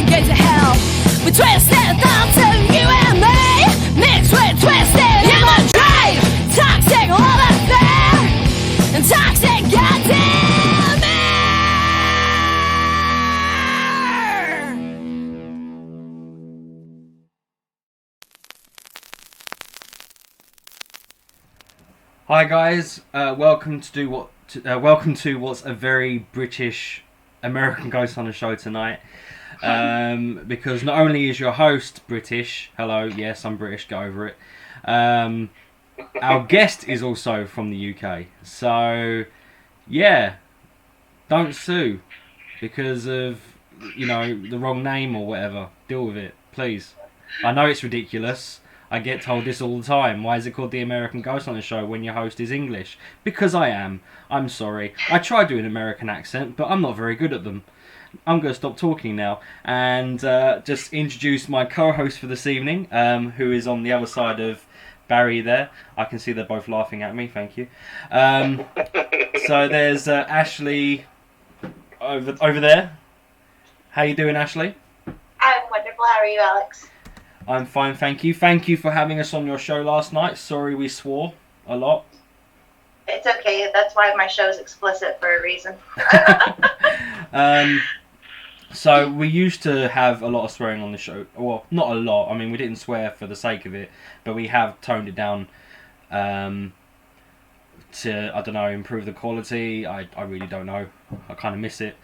gates of hell. With twisted thoughts of you and me, mixed with twisted imagery. Toxic love affair and toxic goddamn air. Hi guys, welcome to what's a very British American Ghost Hunter show tonight. Because not only is your host British, hello, yes, I'm British, get over it. Our guest is also from the UK. So, yeah, don't sue because of, the wrong name or whatever. Deal with it, please. I know it's ridiculous. I get told this all the time. Why is it called the American Ghost Hunter Show when your host is English? Because I am. I'm sorry. I try doing an American accent, but I'm not very good at them. I'm going to stop talking now and just introduce my co-host for this evening, who is on the other side of Barrie there. I can see they're both laughing at me, thank you. So there's Ashley over there. How you doing, Ashley? I'm wonderful. How are you, Alex? I'm fine, thank you. Thank you for having us on your show last night. Sorry we swore a lot. It's okay. That's why my show's explicit for a reason. So we used to have a lot of swearing on the show. Well, not a lot. I mean, we didn't swear for the sake of it, but we have toned it down to, I don't know, improve the quality. I really don't know. I kind of miss it.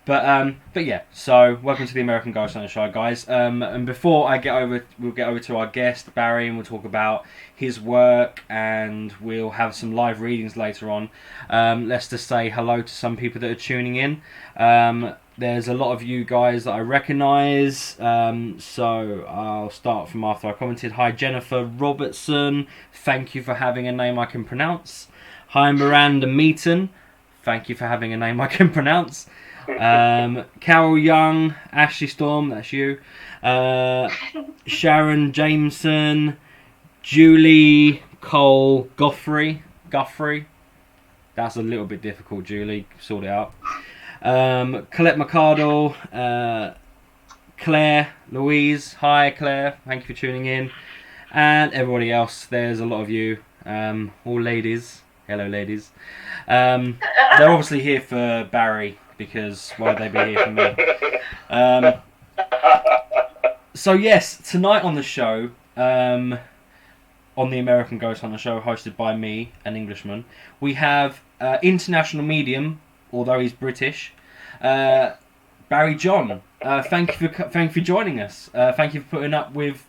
But yeah. So welcome to the American Ghost Hunter Show, guys. And before we'll get over to our guest Barrie, and we'll talk about his work, and we'll have some live readings later on. Let's just say hello to some people that are tuning in. There's a lot of you guys that I recognise, so I'll start from after I commented. Hi Jennifer Robertson, thank you for having a name I can pronounce. Hi Miranda Meaton, thank you for having a name I can pronounce. Carol Young, Ashley Storm, that's you. Sharon Jameson, Julie Cole Guthrie, that's a little bit difficult, Julie, sort it out. Colette McCardle, Claire, Louise, hi Claire, thank you for tuning in, and everybody else, there's a lot of you, all ladies, hello ladies. They're obviously here for Barrie, because why would they be here for me? So yes, tonight on the show, on the American Ghost Hunter Show, hosted by me, an Englishman, we have international medium, although he's British, Barrie John. Thank you for joining us. Thank you for putting up with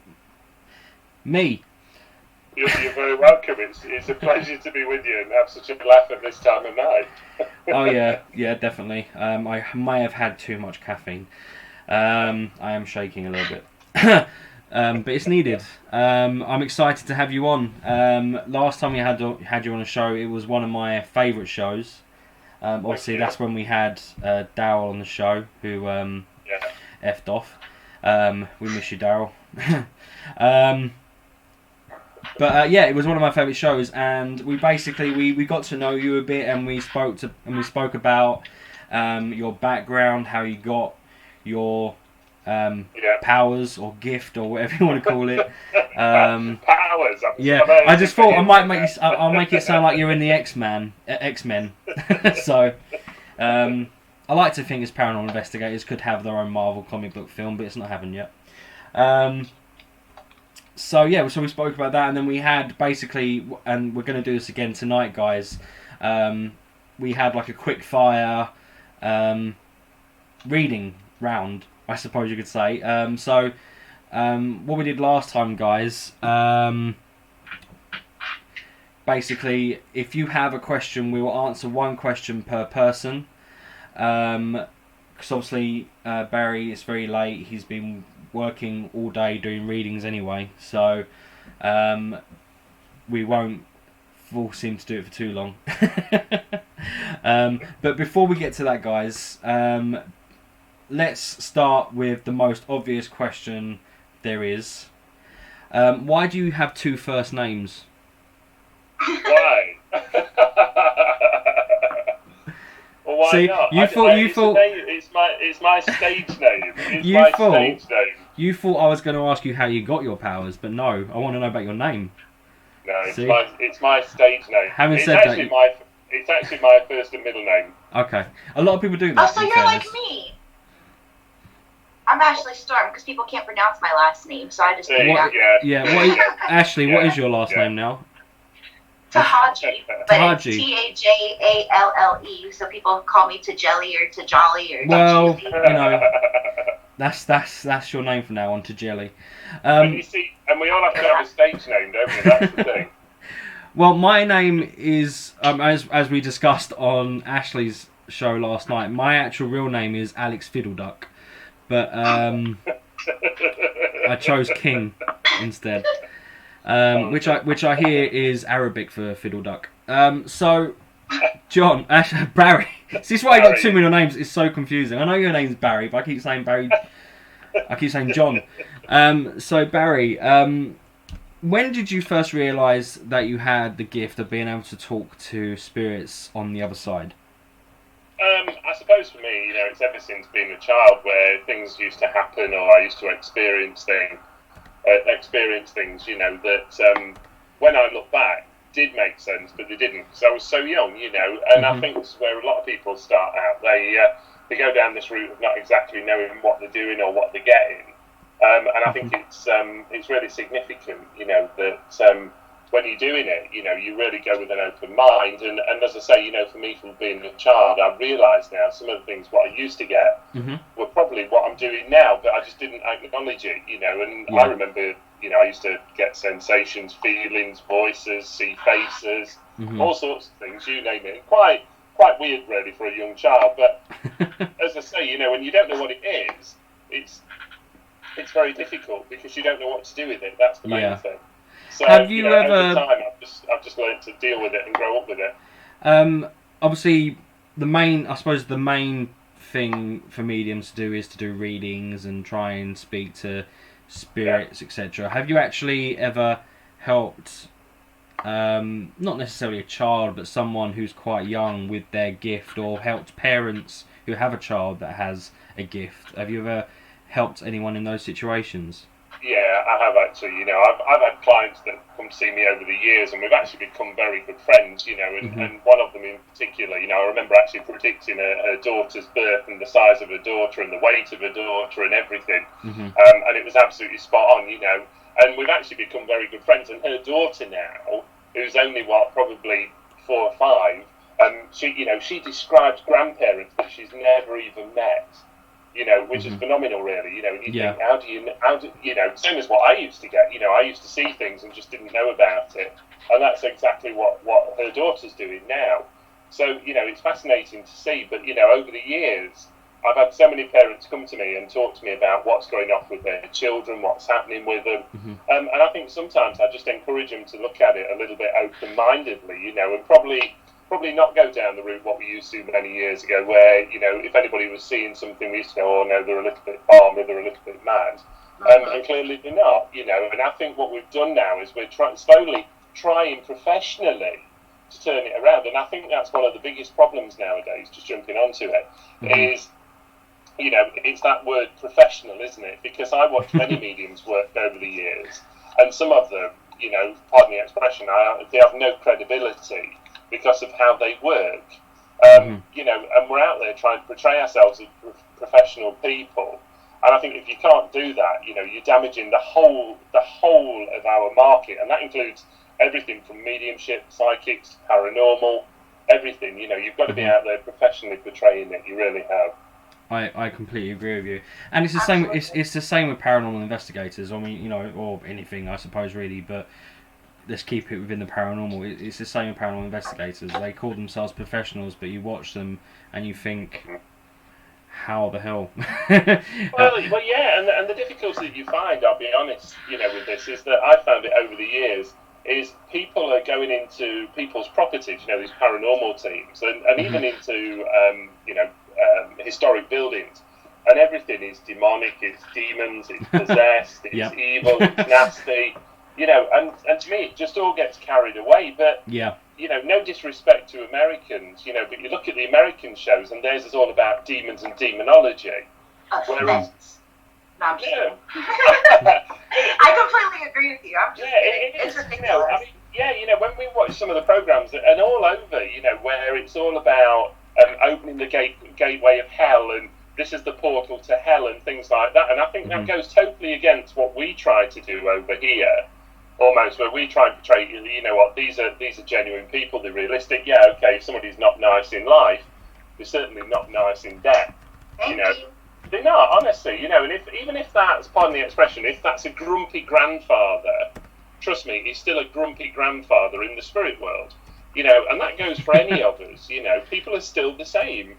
me. You're very welcome. It's a pleasure to be with you and have such a laugh at this time of night. Oh yeah, definitely. I may have had too much caffeine. I am shaking a little bit. But it's needed. I'm excited to have you on. Last time we had you on a show, it was one of my favourite shows. Obviously, that's when we had Daryl on the show, who effed off. We miss you, Daryl. But yeah, it was one of my favourite shows, and we basically we got to know you a bit, and we spoke about your background, how you got your powers or gift or whatever you want to call it. Powers. Yeah, I just thought I'll make it sound like you're in the X-Men. So I like to think as paranormal investigators could have their own Marvel comic book film, but it's not happened yet. So yeah, so we spoke about that, and then we had basically, and we're going to do this again tonight, guys. We had like a quick fire reading round, I suppose you could say. So what we did last time, guys, basically, if you have a question, we will answer one question per person. Because obviously Barrie, it's very late. He's been working all day doing readings anyway, so we won't force him to do it for too long. But before we get to that, guys, let's start with the most obvious question there is. Why do you have two first names? Why? Well, why See, not? you thought It's my stage name. It's You my thought- stage name. you thought I was going to ask you how you got your powers, but no, I want to know about your name. No, See? it's my stage name. Having it's said actually that, it's actually my first and middle name. Okay, a lot of people do Oh, that. so in you're fairness. like me. I'm Ashley Storm because people can't pronounce my last name, so I just There you pronounce go, yeah. Yeah, There what you is, go. Ashley? What Yeah, is your last yeah. name now? Tahaji, but Tahaji. it's Tajalle, so people call me Tajelly or Tajali or Well, Tajili. you know, that's your name from now on, to Jelly. But you see, and we all have to have a stage name, don't we? That's the thing. Well, my name is as we discussed on Ashley's show last night. My actual real name is Alex Fiddleduck, but I chose King instead, which I hear is Arabic for Fiddleduck. So, John, Barrie. This is why you got two middle names. It's so confusing. I know your name's Barrie, but I keep saying Barrie. I keep saying John. So Barrie, when did you first realise that you had the gift of being able to talk to spirits on the other side? I suppose for me, it's ever since being a child where things used to happen, or I used to experience things, that when I look back, did make sense, but they didn't, because I was so young, and I think this is where a lot of people start out. They go down this route of not exactly knowing what they're doing or what they're getting, and I think it's really significant, that when you're doing it, you really go with an open mind, and as I say, for me, from being a child, I realise now some of the things what I used to get were probably what I'm doing now, but I just didn't acknowledge it, and I remember, I used to get sensations, feelings, voices, see faces, all sorts of things, you name it. Quite weird, really, for a young child. But as I say, when you don't know what it is, it's very difficult because you don't know what to do with it. That's the main thing. So, have you ever? Over time, I've just learned to deal with it and grow up with it. Obviously, the main thing for mediums to do is to do readings and try and speak to spirits, etc. Have you actually ever helped, not necessarily a child, but someone who's quite young with their gift, or helped parents who have a child that has a gift? Have you ever helped anyone in those situations? Yeah, I have actually. I've had clients that come see me over the years, and we've actually become very good friends. And one of them in particular, I remember actually predicting her daughter's birth and the size of her daughter and the weight of her daughter and everything, and it was absolutely spot on. And we've actually become very good friends. And her daughter now, who's only probably 4 or 5, she describes grandparents that she's never even met. Which is phenomenal, really. And you think, how do same as what I used to get. I used to see things and just didn't know about it, and that's exactly what her daughter's doing now. So it's fascinating to see. But over the years, I've had so many parents come to me and talk to me about what's going on with their children, what's happening with them, and I think sometimes I just encourage them to look at it a little bit open-mindedly, and probably not go down the route what we used to many years ago, where if anybody was seeing something, we used to go, oh no, they're a little bit balmy, they're a little bit mad, and clearly they're not. And I think what we've done now is we're slowly trying professionally to turn it around, and I think that's one of the biggest problems nowadays. Just jumping onto it is, it's that word professional, isn't it? Because I watched many mediums work over the years, and some of them, pardon the expression, they have no credibility because of how they work, and we're out there trying to portray ourselves as professional people, and I think if you can't do that, you're damaging the whole of our market, and that includes everything from mediumship, psychics, paranormal, everything. You've got to be out there professionally portraying it. You really have. I completely agree with you, and it's the same. It's the same with paranormal investigators. I mean, or anything, I suppose, really, but let's keep it within the paranormal. It's the same with paranormal investigators. They call themselves professionals, but you watch them and you think, how the hell? well, yeah, and the difficulty that you find, I'll be honest, with this, is that I've found it over the years, is people are going into people's properties, these paranormal teams, and even into, historic buildings, and everything is demonic, it's demons, it's possessed, it's evil, it's nasty. you know, and to me, it just all gets carried away. But Yeah. you know, no disrespect to Americans, you know, but you look at the American shows, and theirs is all about demons and demonology. Offense. No, I'm just Yeah. kidding. I completely agree with you. I'm just kidding. It's ridiculous. you know, I mean, yeah, you know, when we watch some of the programs, and all over, you know, where it's all about opening the gateway of hell, and this is the portal to hell, and things like that. And I think that goes totally against what we try to do over here, almost, where we try and portray, you know what, these are genuine people, they're realistic. Yeah, okay, if somebody's not nice in life, they're certainly not nice in death. Thank you know. you. They're not, honestly, you know, and even if that's, pardon the expression, if that's a grumpy grandfather, trust me, he's still a grumpy grandfather in the spirit world, you know, and that goes for any of us, you know, people are still the same.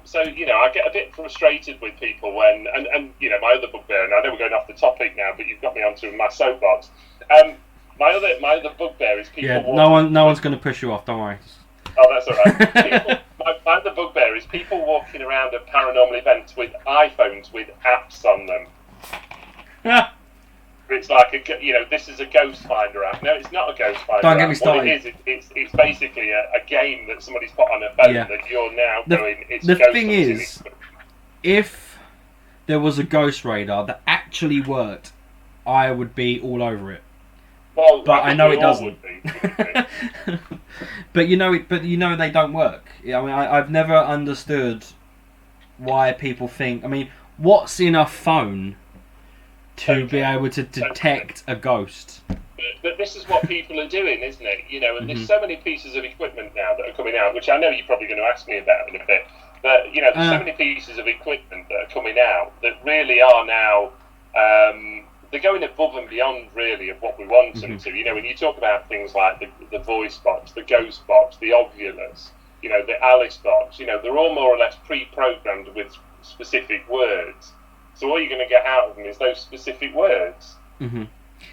So, you know, I get a bit frustrated with people when, and you know, my other bugbear, and I know we're going off the topic now, but you've got me onto my soapbox. My other bugbear is people. Yeah, no one's going to push you off. Don't worry. Oh, that's all right. My other bugbear is people walking around at paranormal events with iPhones with apps on them. It's like you know, this is a ghost finder app. No, it's not a ghost finder Don't app. get me started. What it is, it's basically a game that somebody's put on a phone that you're now going. It's the ghost thing hunting. is, if there was a ghost radar that actually worked, I would be all over it. Well, But I know it doesn't. Would be, wouldn't we? But you know they don't work. I mean, I've never understood why people think. I mean, what's in a phone to be able to detect a ghost? But this is what people are doing, isn't it? You know, and there's so many pieces of equipment now that are coming out, which I know you're probably going to ask me about in a bit. But you know, there's so many pieces of equipment that are coming out that really are now. They're going above and beyond, really, of what we want them to. You know, when you talk about things like the voice box, the ghost box, the Ovulus, you know, the Alice box, you know, they're all more or less pre-programmed with specific words. So all you're going to get out of them is those specific words. Yeah,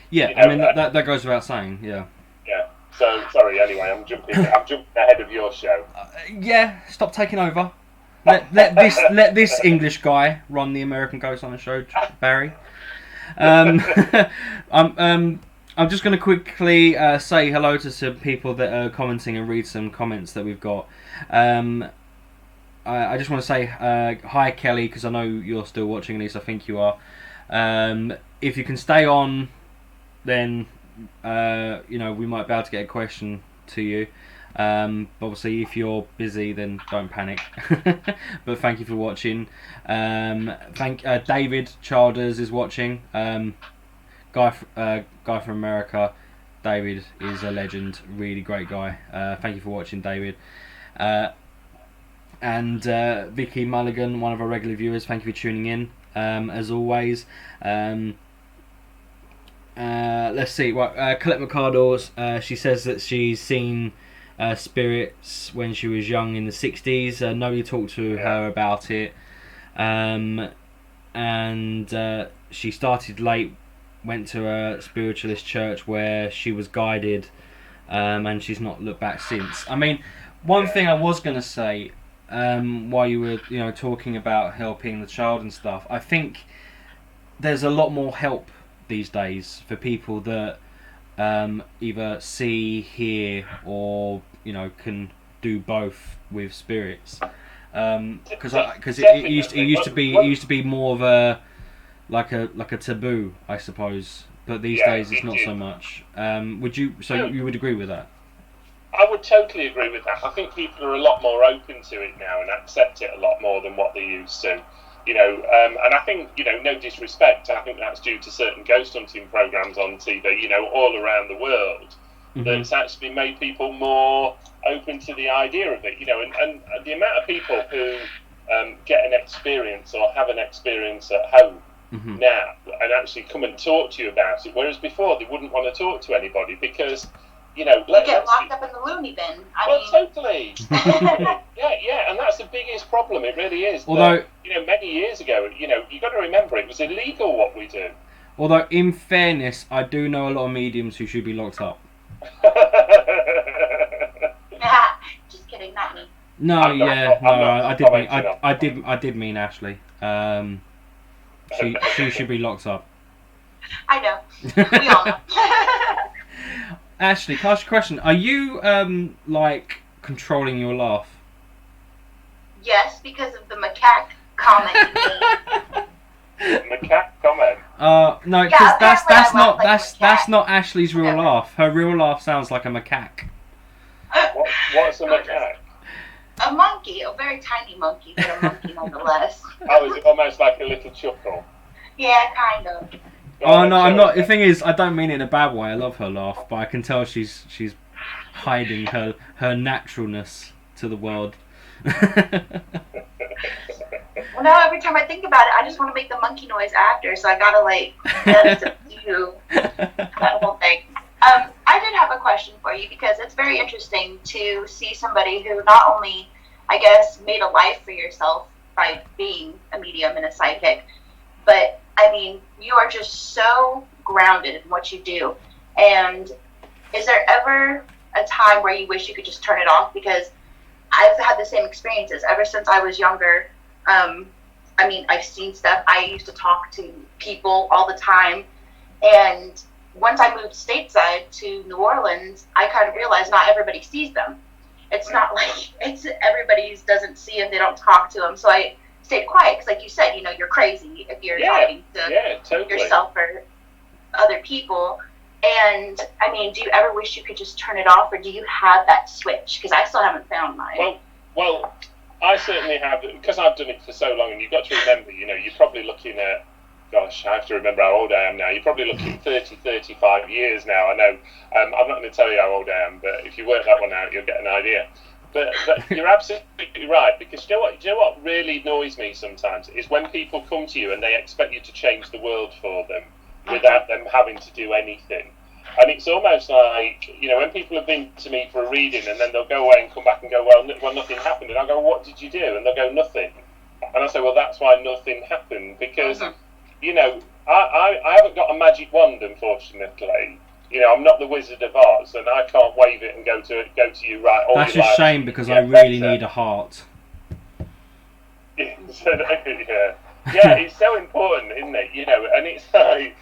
You know, I mean that goes without saying. Yeah. Yeah. So sorry. Anyway, I'm jumping ahead of your show. Yeah. Stop taking over. Let this English guy run the American Ghost on the show, Barrie. I'm just going to quickly say hello to some people that are commenting and read some comments that we've got. I just want to say hi, Kelly, because I know you're still watching, at least I think you are. If you can stay on, then you know, we might be able to get a question to you. Obviously, if you're busy, then don't panic. But thank you for watching. David Childers is watching. Guy from America. David is a legend, really great guy. Thank you for watching, David. And Vicky Mulligan, one of our regular viewers, thank you for tuning in. As always. Let's see. Colette McCardle, she says that she's seen spirits when she was young in the 60s. Nobody talked to her about it. And she started late, went to a spiritualist church where she was guided, and she's not looked back since. I mean, one thing I was going to say, while you were talking about helping the child and stuff, I think there's a lot more help these days for people that either see, hear, or can do both with spirits. Because it used to be more of a like a taboo, I suppose. But these days it's not so much. You would agree with that? I would totally agree with that. I think people are a lot more open to it now and accept it a lot more than what they used to. And I think, no disrespect, I think that's due to certain ghost hunting programs on TV, all around the world, that's actually made people more open to the idea of it, and the amount of people who get an experience or have an experience at home now and actually come and talk to you about it, whereas before they wouldn't want to talk to anybody because, you get locked up in the loony bin. Totally. Yeah, and that's the biggest problem. It really is. Although, many years ago, you got to remember it was illegal what we do. Although, in fairness, I do know a lot of mediums who should be locked up. Just kidding, not me. I did mean Ashley. She should be locked up. I know. We all know. Ashley, can I ask you a question? Are you like controlling your laugh? Yes, because of the macaque comment you made. Macaque comment. No, because Yeah, apparently that's I not laugh like a macaque. Ashley's real Whatever. laugh. Her real laugh sounds like a macaque. What's a macaque? A monkey, a very tiny monkey, but a monkey nonetheless. Oh, is it almost like a little chuckle? Yeah, kind of. Oh no, I'm not. The thing is, I don't mean it in a bad way. I love her laugh, but I can tell she's hiding her naturalness to the world. Well, now every time I think about it, I just want to make the monkey noise after, so I gotta like do that whole thing. I did have a question for you because it's very interesting to see somebody who not only, I guess, made a life for yourself by being a medium and a psychic, but I mean, you are just so grounded in what you do. And is there ever a time where you wish you could just turn it off? Because I've had the same experiences ever since I was younger. I mean, I've seen stuff. I used to talk to people all the time. And once I moved stateside to New Orleans, I kind of realized not everybody sees them. It's not like everybody doesn't see them, they don't talk to them. So I stayed quiet because, like you said, you know, you're crazy if you're talking to totally. yourself or other people. And I mean, do you ever wish you could just turn it off, or do you have that switch? Because I still haven't found mine. Well, I certainly have, because I've done it for so long, and you've got to remember, you know, you're probably looking at, gosh, I have to remember how old I am now. You're probably looking 30, 35 years now. I know. I'm not going to tell you how old I am, but if you work that one out, you'll get an idea. But you're absolutely right, because you know what really annoys me sometimes is when people come to you and they expect you to change the world for them without them having to do anything. And it's almost like, you know, when people have been to me for a reading and then they'll go away and come back and go, well, nothing happened. And I go, what did you do? And they'll go, nothing. And I say, well, that's why nothing happened, because, you know, I haven't got a magic wand, unfortunately. You know, I'm not the Wizard of Oz, and I can't wave it and go to you, right? All That's your a life, shame, because I really need a heart. Yeah, it's so important, isn't it? You know, and it's like,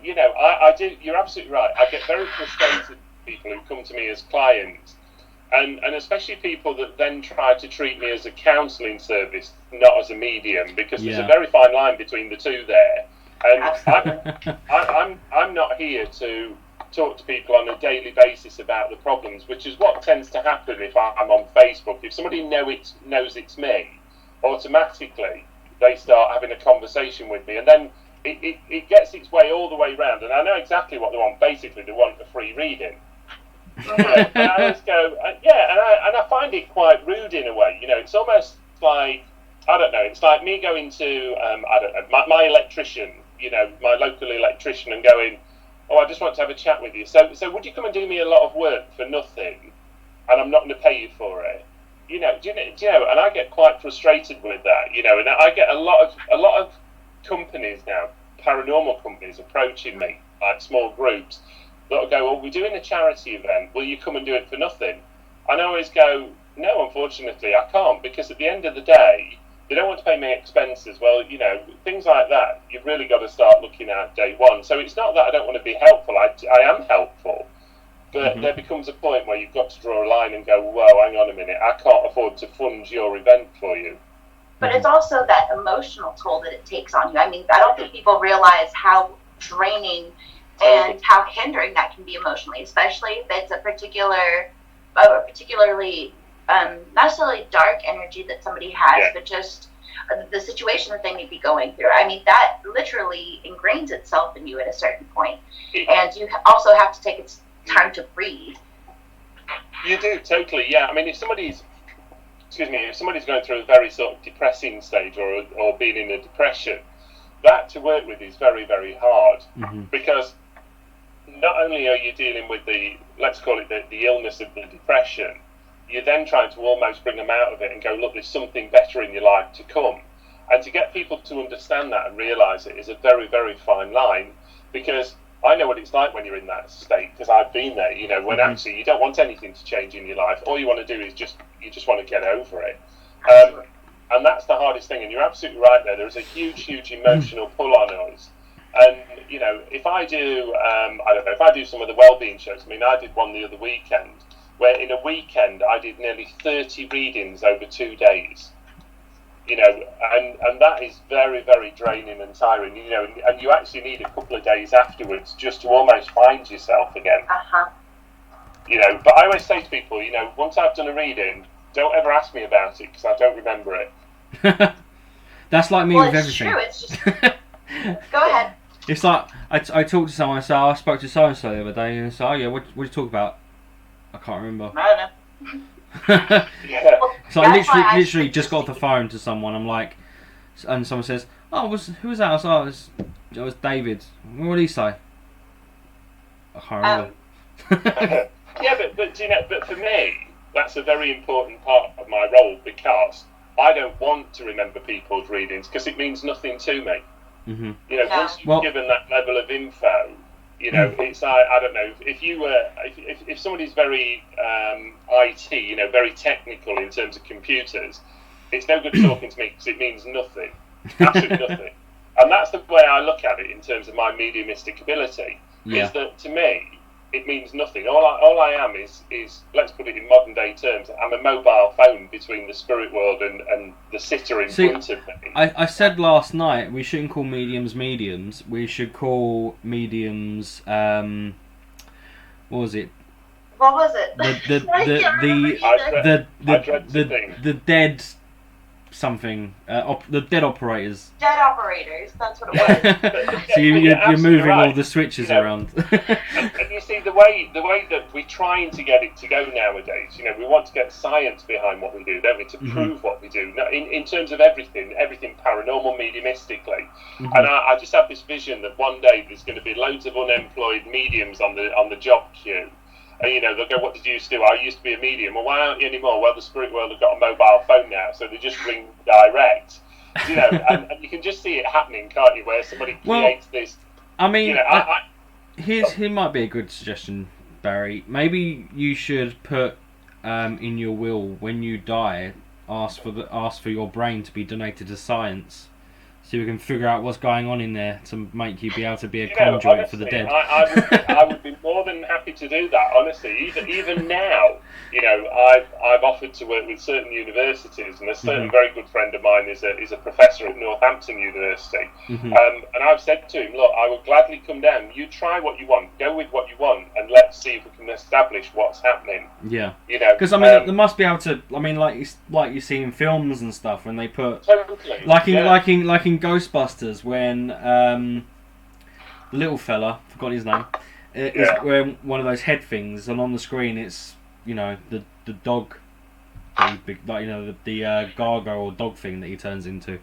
you know, I do. You're absolutely right. I get very frustrated with people who come to me as clients, and especially people that then try to treat me as a counselling service, not as a medium, because there's a very fine line between the two there. And I'm not here to talk to people on a daily basis about the problems, which is what tends to happen if I'm on Facebook. If somebody knows it's me, automatically they start having a conversation with me, and then it gets its way all the way round, and I know exactly what they want. Basically, they want a free reading. And I always go, and I find it quite rude in a way. You know, it's almost like, I don't know, it's like me going to, I don't know, my electrician, you know, my local electrician, and going, oh, I just want to have a chat with you. So would you come and do me a lot of work for nothing, and I'm not going to pay you for it? You know, do you know? And I get quite frustrated with that, you know. And I get a lot of companies now, paranormal companies, approaching me, like small groups, that'll go, well, we're doing a charity event, will you come and do it for nothing? And I always go, no, unfortunately, I can't, because at the end of the day, they don't want to pay me expenses. Well, you know, things like that, you've really got to start looking at day one. So it's not that I don't want to be helpful, I am helpful, but there becomes a point where you've got to draw a line and go, well, hang on a minute, I can't afford to fund your event for you. But it's also that emotional toll that it takes on you. I menot don't think people realize how draining and how hindering that can be emotionally, especially if it's a particularly not necessarily dark energy that somebody has, but just the situation that they may be going through. I mean, that literally ingrains itself in you at a certain point. And you also have to take time to breathe. You do, totally, yeah. I mean, if somebody's going through a very sort of depressing stage or being in a depression, that to work with is very, very hard, because not only are you dealing with let's call it the illness of the depression, you're then trying to almost bring them out of it and go, look, there's something better in your life to come. And to get people to understand that and realise it is a very, very fine line, because I know what it's like when you're in that state, because I've been there, you know, when actually you don't want anything to change in your life. All you want to do is you just want to get over it. And that's the hardest thing. And you're absolutely right there. There's a huge, huge emotional pull on us. And, you know, if I do, I don't know, if I do some of the well-being shows. I mean, I did one the other weekend where in a weekend I did nearly 30 readings over 2 days. You know, and that is very, very draining and tiring. You know, and you actually need a couple of days afterwards just to almost find yourself again. You know, but I always say to people, you know, once I've done a reading, don't ever ask me about it because I don't remember it. That's like me with everything. True. It's just go ahead. It's like I talked to someone and said, I spoke to so and so the other day, and said, oh yeah, what did you talk about? I can't remember. I don't know. Yeah. So I literally just got off the phone to someone. I'm like, and someone says, "Oh, who was that?" I was like, "It was David." What did he say? I can't remember. Yeah, but you know, but for me, that's a very important part of my role because I don't want to remember people's readings because it means nothing to me. Mm-hmm. You know, once you've given that level of info, you know, it's I don't know if you were if somebody's very IT, you know, very technical in terms of computers, it's no good talking to me because it means nothing, absolutely nothing. And that's the way I look at it in terms of my mediumistic ability. Yeah. Is that to me it means nothing. All I am is let's put it in modern day terms. I'm a mobile phone between the spirit world and the sitter in front of me. I said last night we shouldn't call mediums. We should call mediums. What was it? What was it? The dead something. The dead operators. Dead operators. That's what it was. So you're moving right. all the switches You know, around. and you see the way that we're trying to get it to go nowadays. You know, we want to get science behind what we do, don't we? To prove what we do. Now, in terms of everything paranormal, mediumistically. And I just have this vision that one day there's going to be loads of unemployed mediums on the job queue. And, you know, they'll go, what did you used to do? I used to be a medium. Well, why aren't you anymore? Well, the spirit world have got a mobile phone now, so they just ring direct. You know, and you can just see it happening, can't you? Where somebody creates this. I mean, you know, here might be a good suggestion, Barry. Maybe you should put in your will when you die, ask for your brain to be donated to science. So we can figure out what's going on in there to make you be able to be a conduit honestly, for the dead. I would be more than happy to do that. Honestly, even now, you know, I've offered to work with certain universities, and a certain very good friend of mine is a professor at Northampton University, and I've said to him, look, I would gladly come down. You try what you want, go with what you want, and let's see if we can establish what's happening. Yeah, you know, because I mean, they must be able to. I mean, like you see in films and stuff when they put like in Ghostbusters when the little fella, forgot his name, is wearing one of those head things, and on the screen it's, you know, the dog, like, you know, the gargoyle or dog thing that he turns into.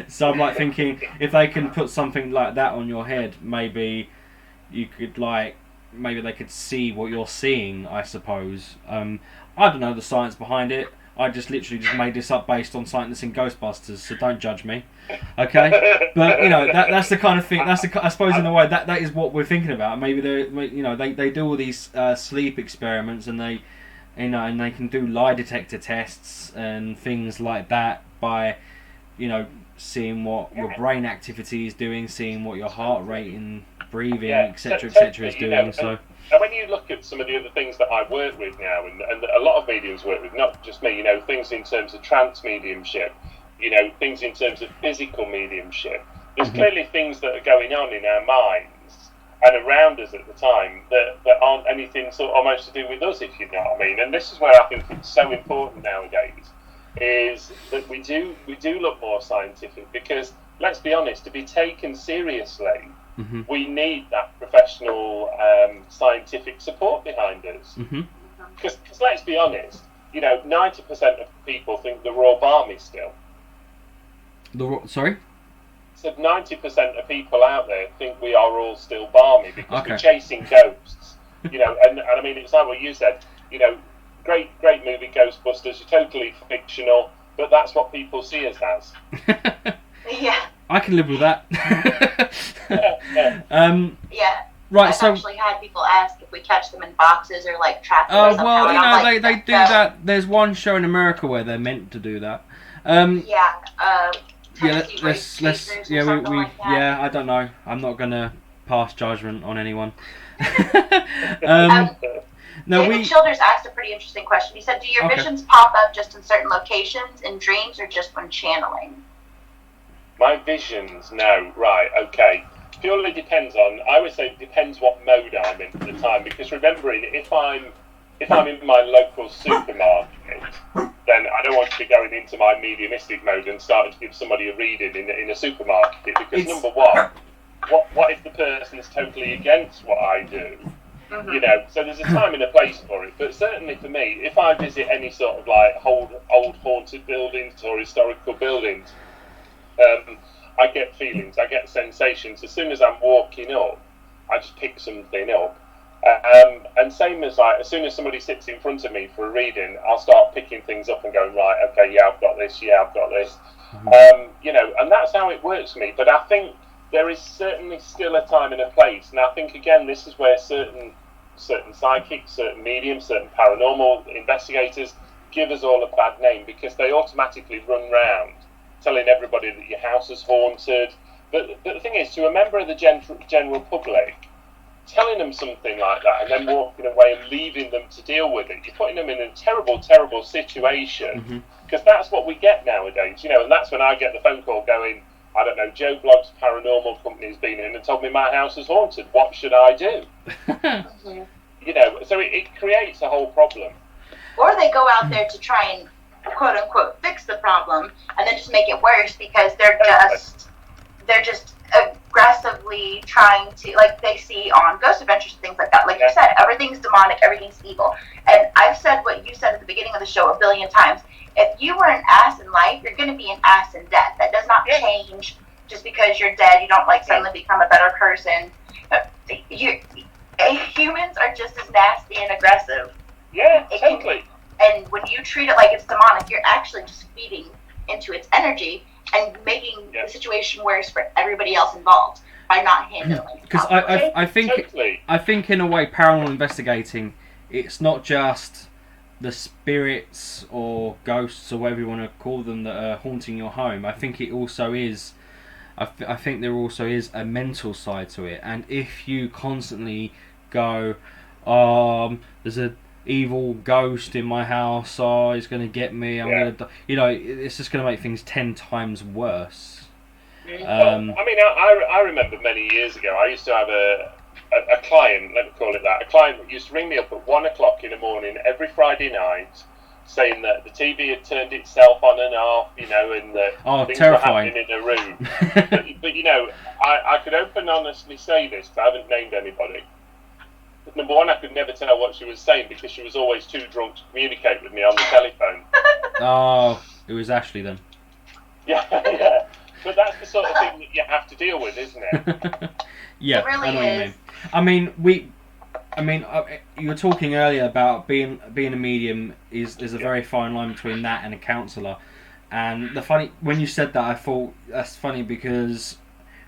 So I'm like thinking, if they can put something like that on your head, maybe you could maybe they could see what you're seeing, I suppose. I don't know the science behind it. I just literally made this up based on something that's in Ghostbusters, so don't judge me, okay? But you know that's the kind of thing. I suppose in a way that is what we're thinking about. Maybe they do all these sleep experiments, and they can do lie detector tests and things like that by, you know, seeing what your brain activity is doing, seeing what your heart rate and breathing, etc., is doing. You know, so. And when you look at some of the other things that I work with now, and a lot of mediums work with, not just me, you know, things in terms of trance mediumship, you know, things in terms of physical mediumship, there's clearly things that are going on in our minds and around us at the time that aren't anything sort of almost to do with us, if you know what I mean. And this is where I think it's so important nowadays, is that we do look more scientific, because let's be honest, to be taken seriously, we need that professional scientific support behind us. Because let's be honest, you know, 90% of people think the raw balmy still. Sorry? So 90% of people out there think we are all still balmy because we're chasing ghosts. You know, and I mean, it's like what you said, you know, great movie Ghostbusters, you're totally fictional, but that's what people see us as. Yeah. I can live with that. Right, I've so actually had people ask if we catch them in boxes or like trap them. Well, you know, they do that. There's one show in America where they're meant to do that. Tennessee rape cases or something like that. yeah. I don't know. I'm not gonna pass judgment on anyone. No, David Childers asked a pretty interesting question. He said, "Do your visions pop up just in certain locations, in dreams, or just when channeling?" My visions, no, right, okay. Purely depends on. I would say it depends what mode I'm in at the time. Because remembering, if I'm in my local supermarket, then I don't want to be going into my mediumistic mode and starting to give somebody a reading in a supermarket. Because number one, what if the person's totally against what I do? Mm-hmm. You know, so there's a time and a place for it. But certainly for me, if I visit any sort of like old haunted buildings or historical buildings, I get feelings, I get sensations. As soon as I'm walking up, I just pick something up. And same as like, as soon as somebody sits in front of me for a reading, I'll start picking things up and going, right, okay, yeah, I've got this, yeah, I've got this. You know, and that's how it works for me. But I think there is certainly still a time and a place. And I think, again, this is where certain psychics, certain mediums, certain paranormal investigators give us all a bad name, because they automatically run round telling everybody that your house is haunted. But the thing is, to a member of the general public, telling them something like that and then walking away and leaving them to deal with it, you're putting them in a terrible, terrible situation, because that's what we get nowadays, you know. And that's when I get the phone call going, I don't know, Joe Blogg's paranormal company's been in and told me my house is haunted. What should I do? You know, so it creates a whole problem. Or they go out there to try and quote unquote fix the problem and then just make it worse, because they're just aggressively trying to, like they see on Ghost Adventures and things like that. Like you said, everything's demonic, everything's evil. And I've said what you said at the beginning of the show a billion times. If you were an ass in life, you're going to be an ass in death. That does not change just because you're dead. You don't like suddenly become a better person. Humans are just as nasty and aggressive. Yeah, totally. And when you treat it like it's demonic, you're actually just feeding into its energy and making the situation worse for everybody else involved by not handling it. Because I think in a way, paranormal investigating, it's not just the spirits or ghosts or whatever you want to call them that are haunting your home. I think it also is. I think there also is a mental side to it, and if you constantly go, there's a evil ghost in my house, he's going to get me, I'm going to die. You know, it's just going to make things 10 times worse. Well, I mean, I remember many years ago, I used to have a client, let me call it that, a client that used to ring me up at 1 o'clock in the morning every Friday night, saying that the TV had turned itself on and off, you know, and that things terrifying. were happening in a room. but you know, I could open honestly say this, because I haven't named anybody. Number one, I could never tell what she was saying, because she was always too drunk to communicate with me on the telephone. Oh, it was Ashley then. Yeah. But that's the sort of thing that you have to deal with, isn't it? Yeah, it really I know what you is. mean. I mean, you were talking earlier about being a medium is a very fine line between that and a counsellor. And when you said that, I thought that's funny, because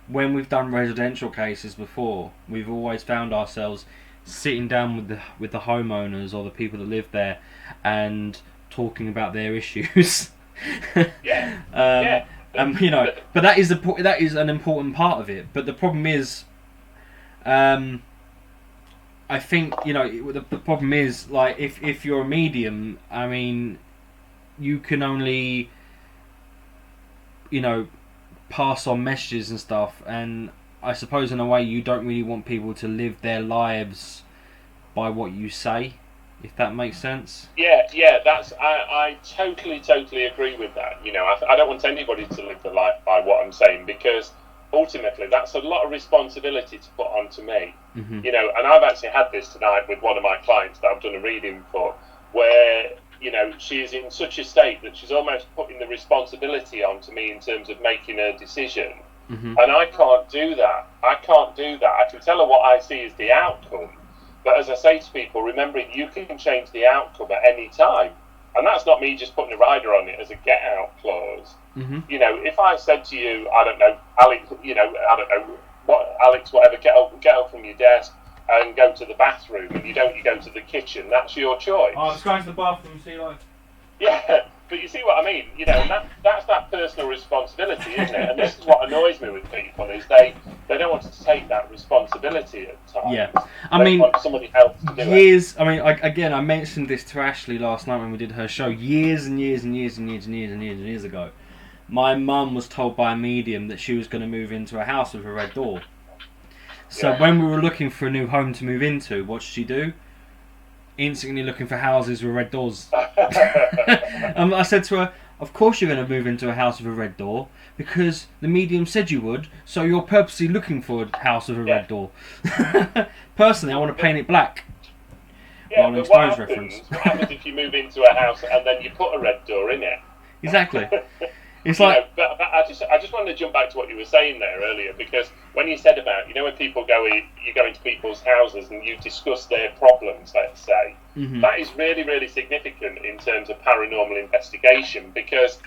when we've done residential cases before, we've always found ourselves sitting down with the homeowners or the people that live there and talking about their issues. You know, but that is an important part of it. But the problem is, I think, you know, the problem is, like, if you're a medium, I mean, you can only, you know, pass on messages and stuff, and I suppose in a way you don't really want people to live their lives by what you say, if that makes sense. Yeah, that's I totally agree with that. You know, I don't want anybody to live their life by what I'm saying, because ultimately that's a lot of responsibility to put onto me. You know, and I've actually had this tonight with one of my clients that I've done a reading for, where, you know, she is in such a state that she's almost putting the responsibility onto me in terms of making a decision. And I can't do that. I can tell her what I see as the outcome, but as I say to people, remembering you can change the outcome at any time. And that's not me just putting a rider on it as a get-out clause. You know, if I said to you, I don't know, Alex, you know, I don't know, Alex, whatever, get up from your desk and go to the bathroom, and you don't, you go to the kitchen, that's your choice. I was going to the bathroom, see you later. Yeah, but you see what I mean? You know, and that's that personal responsibility, isn't it? And this is what annoys me with people, is they don't want to take that responsibility at times. Yeah. They want somebody else to do it. I mean, I mentioned this to Ashley last night when we did her show, years ago. My mum was told by a medium that she was going to move into a house with a red door. So when we were looking for a new home to move into, what did she do? Instantly looking for houses with red doors. I said to her, of course you're going to move into a house with a red door, because the medium said you would, so you're purposely looking for a house with a red door. Personally, I want to paint it black. Yeah, but what happens if you move into a house and then you put a red door in it? Exactly. It's like, but I just wanted to jump back to what you were saying there earlier, because when you said about, when people you go into people's houses and you discuss their problems, let's say, that is really, really significant in terms of paranormal investigation, because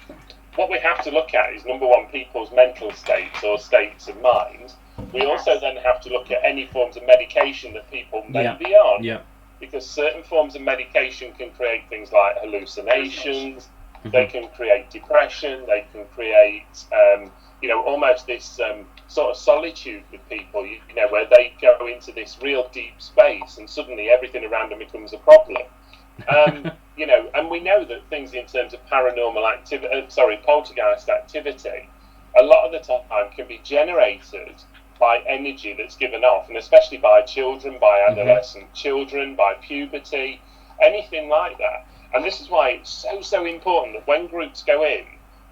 what we have to look at is, number one, people's mental states or states of mind. We also then have to look at any forms of medication that people may be on, because certain forms of medication can create things like hallucinations. They can create depression. They can create, almost this sort of solitude with people. Where they go into this real deep space, and suddenly everything around them becomes a problem. And we know that things in terms of paranormal activity, poltergeist activity, a lot of the time can be generated by energy that's given off, and especially by children, by adolescent children, by puberty, anything like that. And this is why it's so important that when groups go in,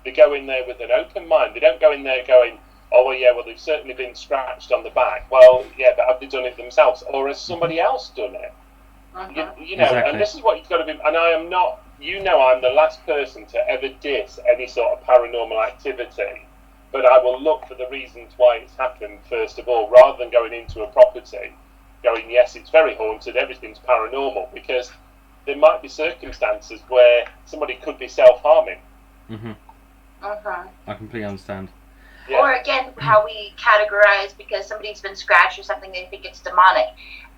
they go in there with an open mind. They don't go in there going, oh, well, they've certainly been scratched on the back. Well, yeah, but have they done it themselves? Or has somebody else done it? Exactly. And this is what you've got to be... And I am not... I'm the last person to ever diss any sort of paranormal activity. But I will look for the reasons why it's happened, first of all, rather than going into a property, going, yes, it's very haunted, everything's paranormal, because... there might be circumstances where somebody could be self-harming. I completely understand. Yeah. Or again, how we categorize, because somebody's been scratched or something, they think it's demonic.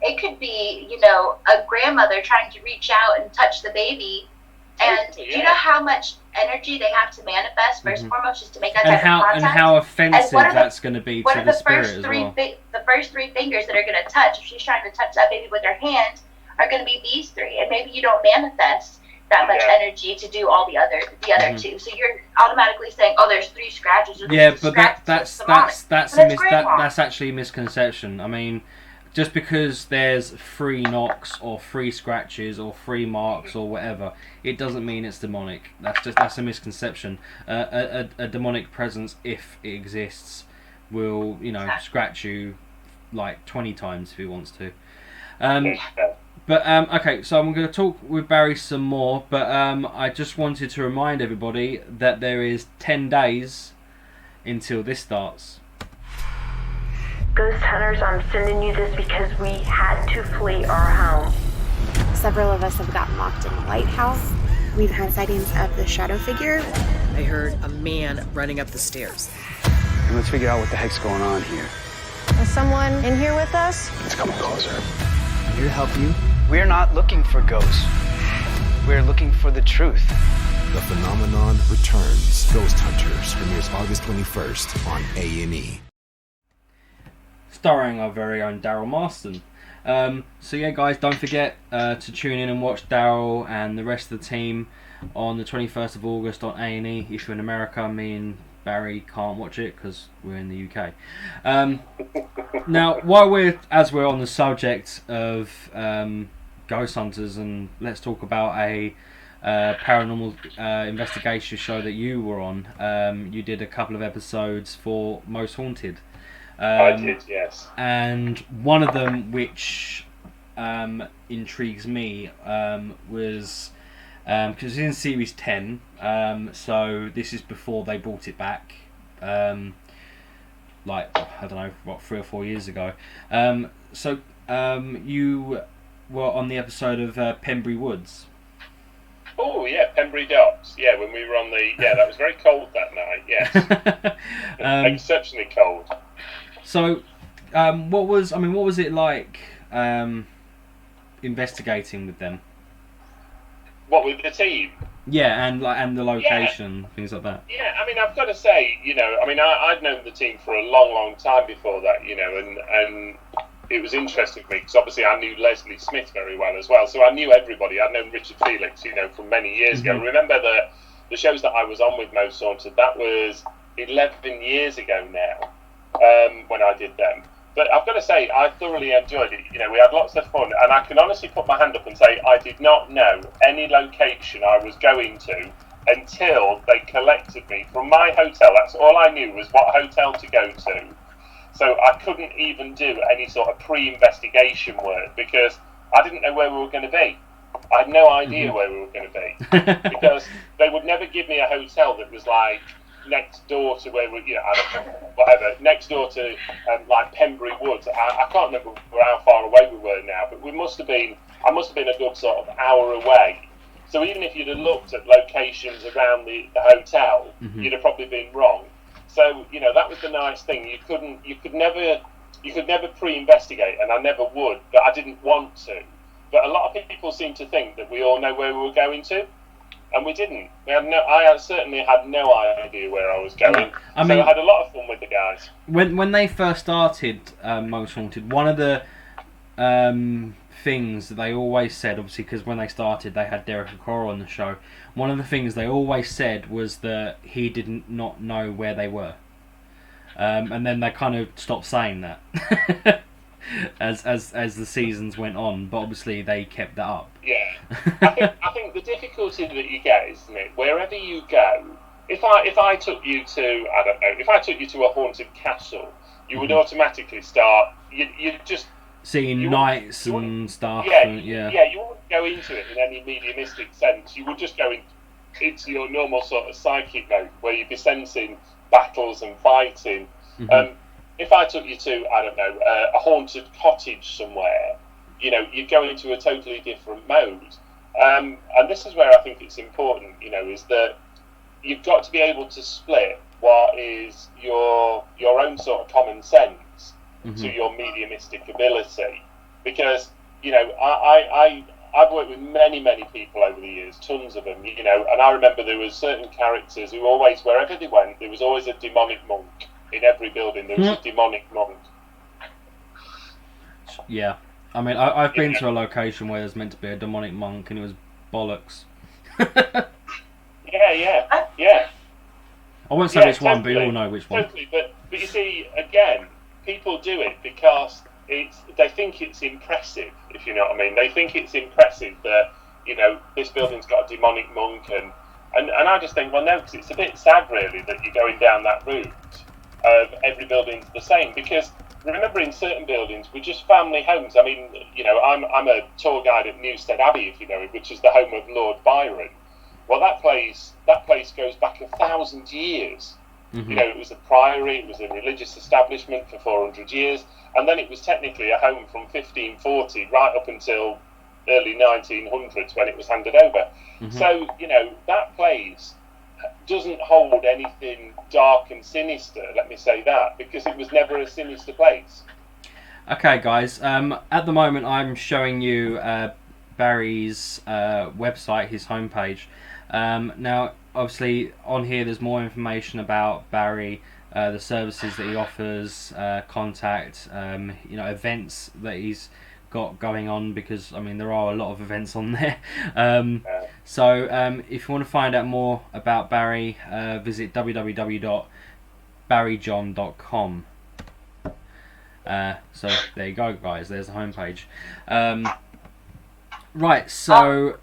It could be, a grandmother trying to reach out and touch the baby. And do you know how much energy they have to manifest, first and foremost, just to make that type of contact? And how offensive that's going to be to the spirit as well. The first three fingers that are going to touch, if she's trying to touch that baby with her hand, are going to be these three, and maybe you don't manifest that much energy to do all the other two. So you're automatically saying, "Oh, there's 3 scratches." But that's actually a misconception. I mean, just because there's 3 knocks or 3 scratches or 3 marks or whatever, it doesn't mean it's demonic. That's a misconception. A demonic presence, if it exists, will scratch you like 20 times if he wants to. But okay, so I'm going to talk with Barrie some more, but I just wanted to remind everybody that there is 10 days until this starts. Ghost hunters, I'm sending you this because we had to flee our home. Several of us have gotten locked in the lighthouse. We've had sightings of the shadow figure. I heard a man running up the stairs. And let's figure out what the heck's going on here. Is someone in here with us? It's coming closer. I'm here to help you. We're not looking for ghosts. We're looking for the truth. The Phenomenon returns. Ghost Hunters premieres August 21st on A&E. Starring our very own Daryl Marston. So yeah, guys, don't forget to tune in and watch Daryl and the rest of the team on the 21st of August on A&E. If you're in America, me and Barrie can't watch it because we're in the UK. Now, as we're on the subject of ghost hunters, and let's talk about a paranormal investigation show that you were on. You did a couple of episodes for Most Haunted. I did, yes. And one of them, which intrigues me, was because it's in series 10, so this is before they brought it back, like, I don't know, what, 3 or 4 years ago. So you were on the episode of Pembury Woods. Oh yeah, Pembury Docks. Yeah, when we were on the that was very cold that night. Yes, exceptionally cold. So, what was it like investigating with them? What, with the team? Yeah, and the location, things like that. Yeah, I mean, I've got to say, I'd known the team for a long, long time before that, and it was interesting for me because obviously I knew Leslie Smith very well as well, so I knew everybody. I'd known Richard Felix, from many years ago. Remember the shows that I was on with Most Haunted? That was 11 years ago now, when I did them. But I've got to say, I thoroughly enjoyed it. We had lots of fun, and I can honestly put my hand up and say I did not know any location I was going to until they collected me from my hotel. That's all I knew was what hotel to go to. So I couldn't even do any sort of pre-investigation work because I didn't know where we were going to be. I had no idea where we were going to be because they would never give me a hotel that was like next door to where we, I don't know, whatever, next door to like Pembury Woods. I can't remember how far away we were now, but I must have been a good sort of hour away. So even if you'd have looked at locations around the hotel, you'd have probably been wrong. So that was the nice thing. You could never pre-investigate, and I never would, but I didn't want to. But a lot of people seem to think that we all know where we were going to. And we didn't. I certainly had no idea where I was going. I had a lot of fun with the guys. When they first started Most Haunted, one of the things that they always said, obviously, because when they started, they had Derek Okoro on the show. One of the things they always said was that he did not know where they were, and then they kind of stopped saying that as the seasons went on. But obviously, they kept that up. Yeah, I think the difficulty that you get, isn't it? Wherever you go, if I took you to, I don't know, if I took you to a haunted castle, you would automatically start. You just seeing knights and stuff. Yeah, you wouldn't go into it in any mediumistic sense. You would just go into your normal sort of psychic mode, where you'd be sensing battles and fighting. If I took you to, I don't know, a haunted cottage somewhere, you'd go into a totally different mode. And this is where I think it's important, is that you've got to be able to split what is your own sort of common sense to your mediumistic ability. Because, I've worked with many people over the years, tons of them, and I remember there was certain characters who always, wherever they went, there was always a demonic monk. In every building, there was a demonic monk. Yeah. I mean, I've been to a location where there's meant to be a demonic monk, and it was bollocks. Yeah. I won't say which one, but you all know which one. Totally, but you see, again, people do it because they think it's impressive, if you know what I mean. They think it's impressive that, this building's got a demonic monk, and I just think, well, no, because it's a bit sad, really, that you're going down that route of every building's the same, because remember, in certain buildings, we're just family homes. I mean, I'm a tour guide at Newstead Abbey, if you know it, which is the home of Lord Byron. Well, that place goes back 1,000 years. It was a priory, it was a religious establishment for 400 years, and then it was technically a home from 1540 right up until early 1900s when it was handed over. So, that place doesn't hold anything dark and sinister, let me say that, because it was never a sinister place. Okay, guys, at the moment I'm showing you Barry's website, his homepage. Now, obviously, on here there's more information about Barrie, the services that he offers, contact, events that he's got going on, because I mean there are a lot of events on there. So if you want to find out more about Barrie, visit www.barriejohn.com. So there you go, guys, there's the homepage. Right, so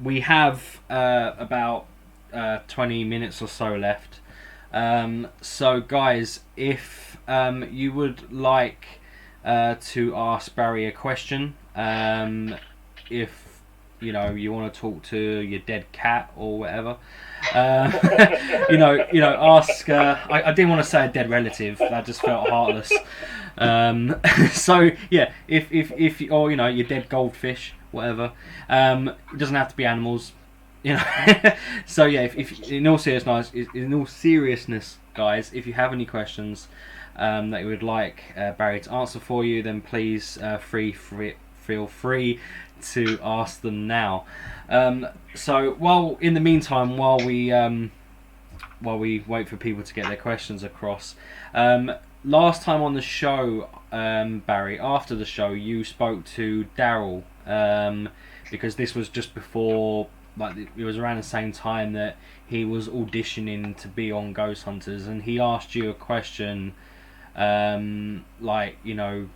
we have about 20 minutes or so left. So guys, if you would like to ask Barrie a question, if you want to talk to your dead cat or whatever, ask. I didn't want to say a dead relative. That just felt heartless. So yeah, if or your dead goldfish, whatever. It doesn't have to be animals. So yeah, if in all seriousness, guys, if you have any questions that you would like Barrie to answer for you, then please feel feel free to ask them now. So in the meantime, while we wait for people to get their questions across, last time on the show, Barry, after the show, you spoke to Daryl, because this was just before, like, it was around the same time that he was auditioning to be on Ghost Hunters, and he asked you a question, like, you know,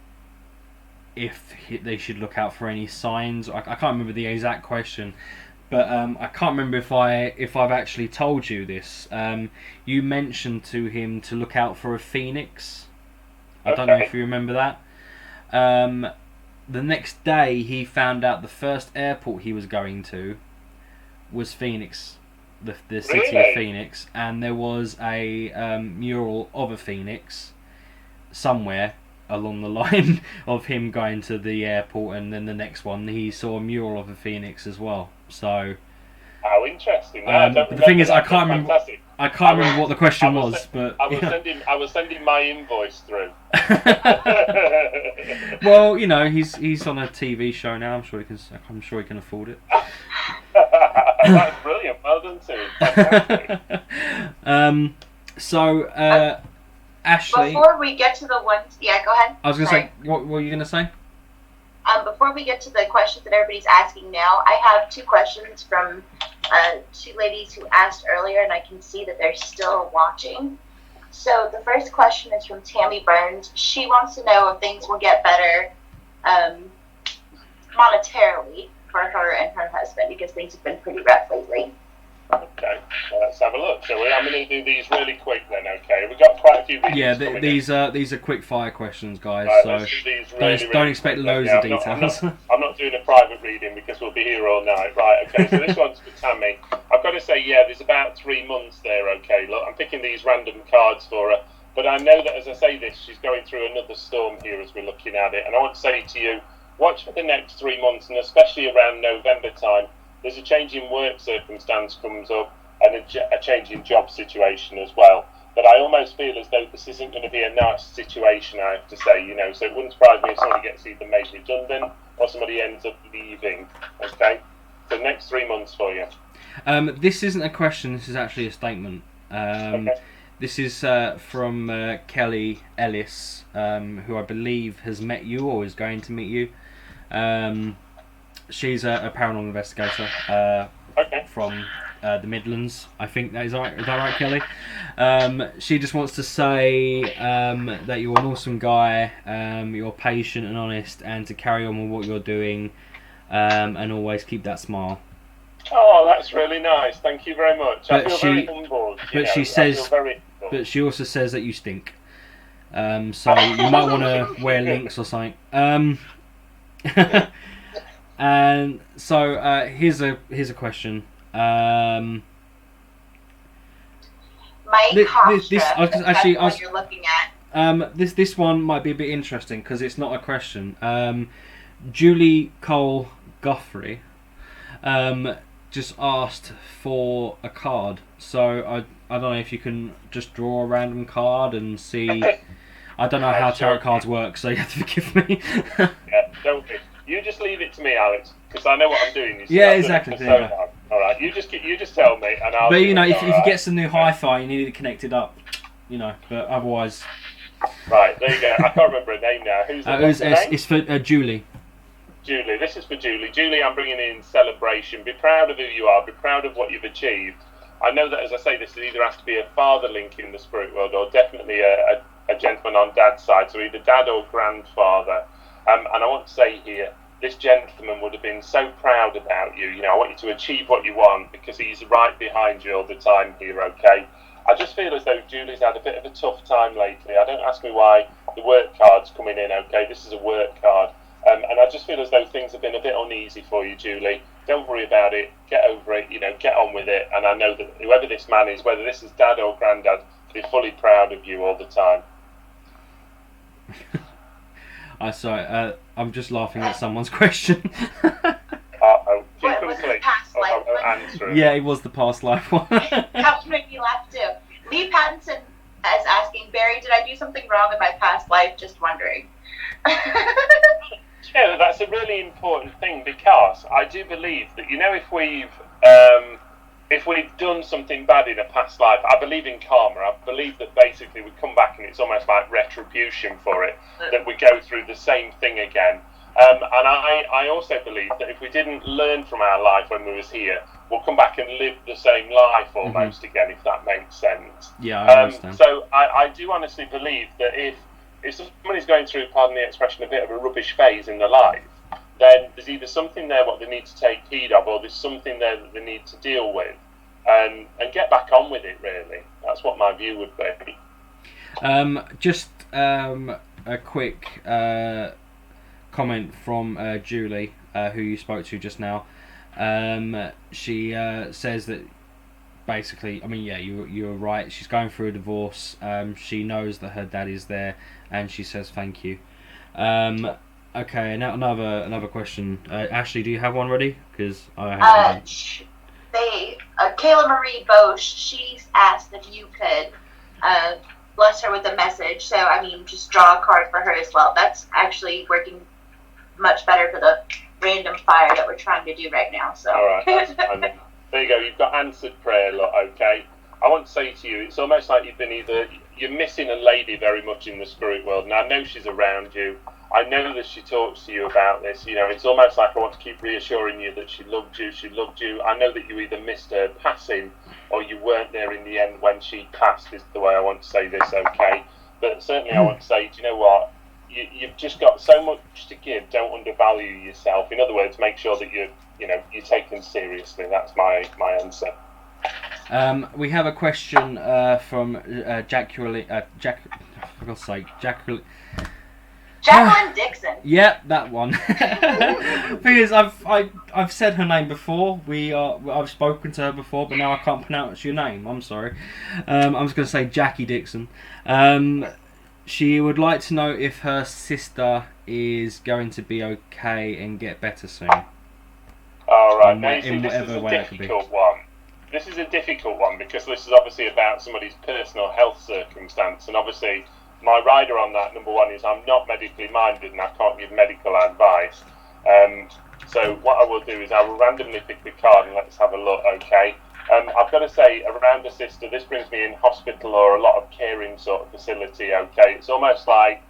if they should look out for any signs. I can't remember the exact question, but I can't remember if I've actually told you this. You mentioned to him to look out for a phoenix. I don't know if you remember that. The next day, he found out the first airport he was going to was Phoenix, the city of Phoenix, and there was a mural of a phoenix somewhere along the line of him going to the airport, and then the next one he saw a mural of a phoenix as well. So how interesting! But the thing is, I can't remember. I can't remember what the question was, but I was sending my invoice through. Well, you know, he's on a TV show now. I'm sure he can afford it. That's brilliant. Well done to him. So, Ashley. Before we get to the ones, yeah, go ahead. I was going to say, what were you going to say? Before we get to the questions that everybody's asking now, I have two questions from two ladies who asked earlier, and I can see that they're still watching. So the first question is from Tammy Burns. She wants to know if things will get better monetarily for her and her husband, because things have been pretty rough lately. Okay, well, let's have a look. So I'm going to do these really quick then. Okay, we've got quite a few videos. Yeah, these are quick fire questions, guys. Right, so don't expect loads of details. I'm not doing a private reading because we'll be here all night. Right, okay, so this one's for Tammy. I've got to say, yeah, there's about 3 months there, okay. Look, I'm picking these random cards for her, but I know that as I say this, she's going through another storm here as we're looking at it, and I want to say to you, watch for the next 3 months, and especially around November time, there's a change in work circumstance comes up, and a change in job situation as well. But I almost feel as though this isn't going to be a nice situation, I have to say, you know, so it wouldn't surprise me if somebody gets either made redundant or somebody ends up leaving, okay? So next 3 months for you. This isn't a question, this is actually a statement. Okay. This is from Kelly Ellis, who I believe has met you or is going to meet you. She's a paranormal investigator from the Midlands. I think that is right. Is that right, Kelly? She just wants to say that you're an awesome guy, you're patient and honest, and to carry on with what you're doing, and always keep that smile. Oh, that's really nice. Thank you very much. I feel very humbled. But she also says that you stink. So you might want to wear links or something. And so here's a question. You're looking at. This one might be a bit interesting because it's not a question. Julie Cole Guthrie just asked for a card, so I don't know if you can just draw a random card and see. I don't know how tarot cards work, so you have to forgive me. Yeah, don't be. You just leave it to me, Alex, because I know what I'm doing. Yeah, exactly. All right, you just tell me, and I'll. But you know, if you get some new hi-fi, you need it connected up. You know, but otherwise. Right, there you go. I can't remember her name now. Who's the name? It's for Julie. Julie, this is for Julie. Julie, I'm bringing in celebration. Be proud of who you are. Be proud of what you've achieved. I know that, as I say, this either has to be a father link in the spirit world, or definitely a gentleman on dad's side, so either dad or grandfather. And I want to say here, this gentleman would have been so proud about you. You know, I want you to achieve what you want because he's right behind you all the time here, okay? I just feel as though Julie's had a bit of a tough time lately. Don't ask me why the work card's coming in, okay? This is a work card. And I just feel as though things have been a bit uneasy for you, Julie. Don't worry about it. Get over it. You know, get on with it. And I know that whoever this man is, whether this is dad or granddad, will be fully proud of you all the time. Sorry, I'm just laughing at someone's question. Yeah, it was the past life one. That would make me laugh too. Lee Pattinson is asking, Barry, did I do something wrong in my past life? Just wondering. Yeah, that's a really important thing, because I do believe that, you know, if we've done something bad in a past life, I believe in karma. I believe that basically we come back and it's almost like retribution for it, that we go through the same thing again. And I also believe that if we didn't learn from our life when we was here, we'll come back and live the same life almost again, if that makes sense. Yeah, I understand. So I do honestly believe that if somebody's going through, pardon the expression, a bit of a rubbish phase in their life, then there's either something there what they need to take heed of, or there's something there that they need to deal with, and get back on with it, really. That's what my view would be. Just a quick comment from Julie, who you spoke to just now. She says that basically, I mean, yeah, you were right. She's going through a divorce. She knows that her dad is there, and she says thank you. Okay, now another question. Ashley, do you have one ready? Because I haven't. Kayla Marie Bosch, she's asked if you could bless her with a message. So, I mean, just draw a card for her as well. That's actually working much better for the random fire that we're trying to do right now. So. All right, that's fine. There you go. You've got answered prayer, lot. Okay. I want to say to you, it's almost like you're missing a lady very much in the spirit world. And I know she's around you. I know that she talks to you about this. You know, it's almost like I want to keep reassuring you that she loved you. She loved you. I know that you either missed her passing or you weren't there in the end when she passed, is the way I want to say this, okay? But certainly I want to say, do you know what? You've just got so much to give. Don't undervalue yourself. In other words, make sure that you're taken seriously. That's my answer. We have a question from Jacqueline Dixon. Yep, that one. Because I've said her name before. I've spoken to her before, but now I can't pronounce your name. I'm sorry. I'm just going to say Jackie Dixon. She would like to know if her sister is going to be okay and get better soon. All right. Now, you see, in this whatever is a way that could be. difficult one. This is a difficult one because this is obviously about somebody's personal health circumstance, and obviously my rider on that, number one, is I'm not medically minded and I can't give medical advice. So what I will do is I will randomly pick the card and let's have a look, okay? I've got to say, around a sister, this brings me in hospital or a lot of caring sort of facility, okay? It's almost like,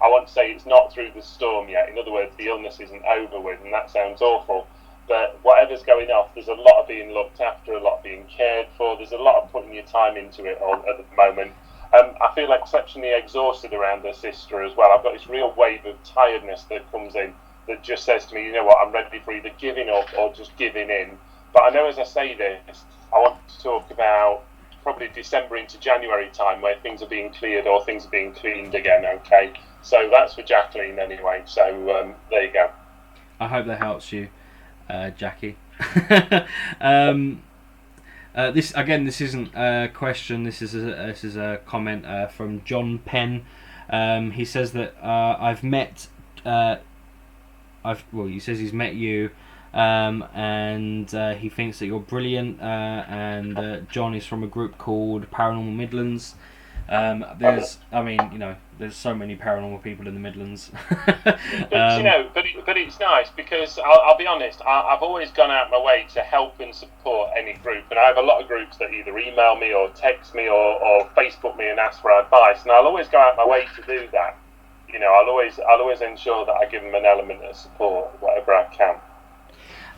I want to say it's not through the storm yet. In other words, the illness isn't over with, and that sounds awful. But whatever's going off, there's a lot of being looked after, a lot being cared for. There's a lot of putting your time into it at the moment. I feel exceptionally exhausted around her sister as well. I've got this real wave of tiredness that comes in that just says to me, you know what, I'm ready for either giving up or just giving in. But I know as I say this, I want to talk about probably December into January time where things are being cleared or things are being cleaned again, okay? So that's for Jacqueline anyway. So there you go. I hope that helps you, Jackie. This isn't a question. This is a comment from John Penn. He says that he says he's met you, and he thinks that you're brilliant. And John is from a group called Paranormal Midlands. There's so many paranormal people in the Midlands. But it's nice because I'll be honest. I've always gone out my way to help and support any group, and I have a lot of groups that either email me or text me or Facebook me and ask for advice, and I'll always go out my way to do that. You know, I'll always ensure that I give them an element of support, whatever I can.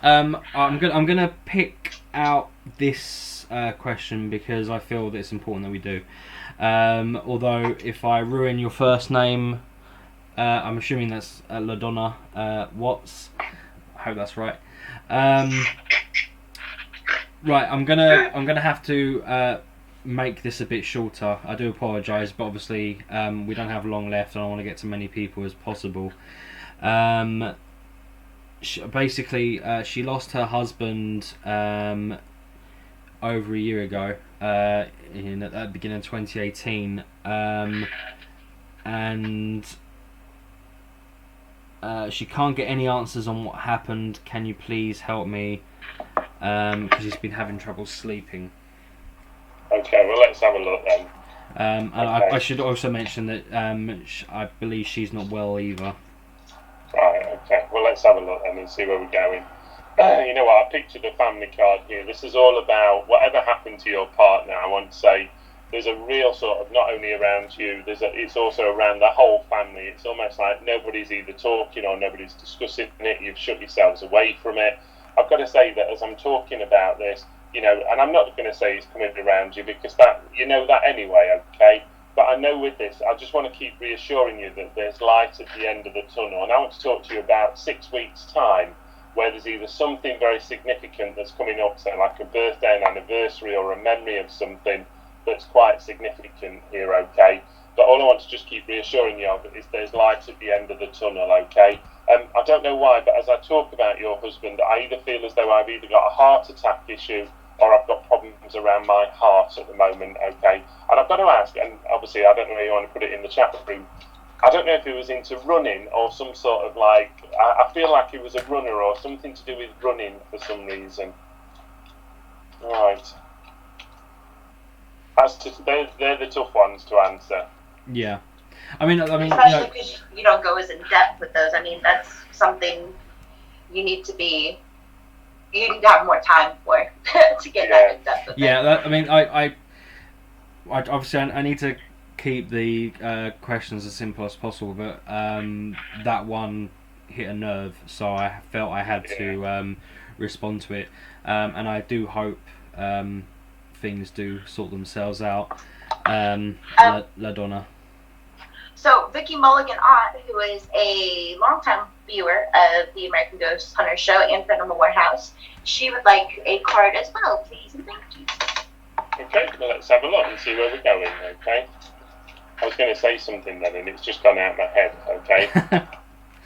I'm gonna pick out this question because I feel that it's important that we do. Although if I ruin your first name, I'm assuming that's LaDonna Watts. I hope that's right. Right, I'm gonna have to make this a bit shorter. I do apologise, but obviously we don't have long left, and I want to get to many people as possible. She lost her husband over a year ago, at the beginning of 2018, and she can't get any answers on what happened. Can you please help me? Because she's been having trouble sleeping. Okay, well, let's have a look then. And I should also mention that I believe she's not well either. Right, Okay, well, let's have a look then and see where we're going. You know what, I pictured a family card here. This is all about whatever happened to your partner. I want to say there's a real sort of, not only around you, it's also around the whole family. It's almost like nobody's either talking or nobody's discussing it. You've shut yourselves away from it. I've got to say that as I'm talking about this, you know, and I'm not going to say it's coming around you because that, you know that anyway, okay? But I know with this, I just want to keep reassuring you that there's light at the end of the tunnel. And I want to talk to you about 6 weeks' time, where there's either something very significant that's coming up, say like a birthday, an anniversary, or a memory of something that's quite significant here, okay? But all I want to just keep reassuring you of is there's light at the end of the tunnel, okay? I don't know why, but as I talk about your husband, I either feel as though I've either got a heart attack issue or I've got problems around my heart at the moment, okay? And I've got to ask, and obviously I don't know if you want to put it in the chat room, I don't know if he was into running or some sort of like, I feel like he was a runner or something to do with running for some reason. Right. They're the tough ones to answer. Yeah. I mean, especially because you don't go as in depth with those. I mean, that's something you need to have more time for to get that in depth with. Yeah, I mean, I obviously I need to keep the questions as simple as possible, but that one hit a nerve, so I felt I had to respond to it, and I do hope things do sort themselves out. LaDonna. So Vicky Mulligan Ott, who is a longtime viewer of the American Ghost Hunter show and Paranormal Warehouse, she would like a card as well, please, and thank you. Okay, well, let's have a look and see where we're going, okay? I was going to say something then, and it's just gone out of my head, okay?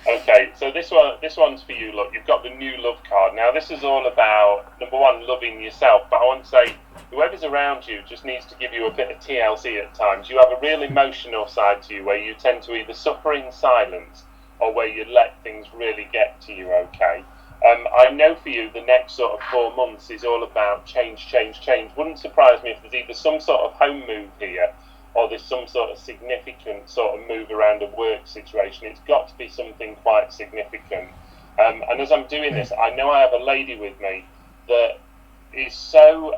Okay, so this one's for you. Look, you've got the new love card. Now, this is all about, number one, loving yourself, but I want to say, whoever's around you just needs to give you a bit of TLC at times. You have a real emotional side to you where you tend to either suffer in silence or where you let things really get to you, okay? I know for you the next sort of 4 months is all about change. Wouldn't surprise me if there's either some sort of home move here or there's some sort of significant sort of move around a work situation. It's got to be something quite significant. And as I'm doing this, I know I have a lady with me that is so,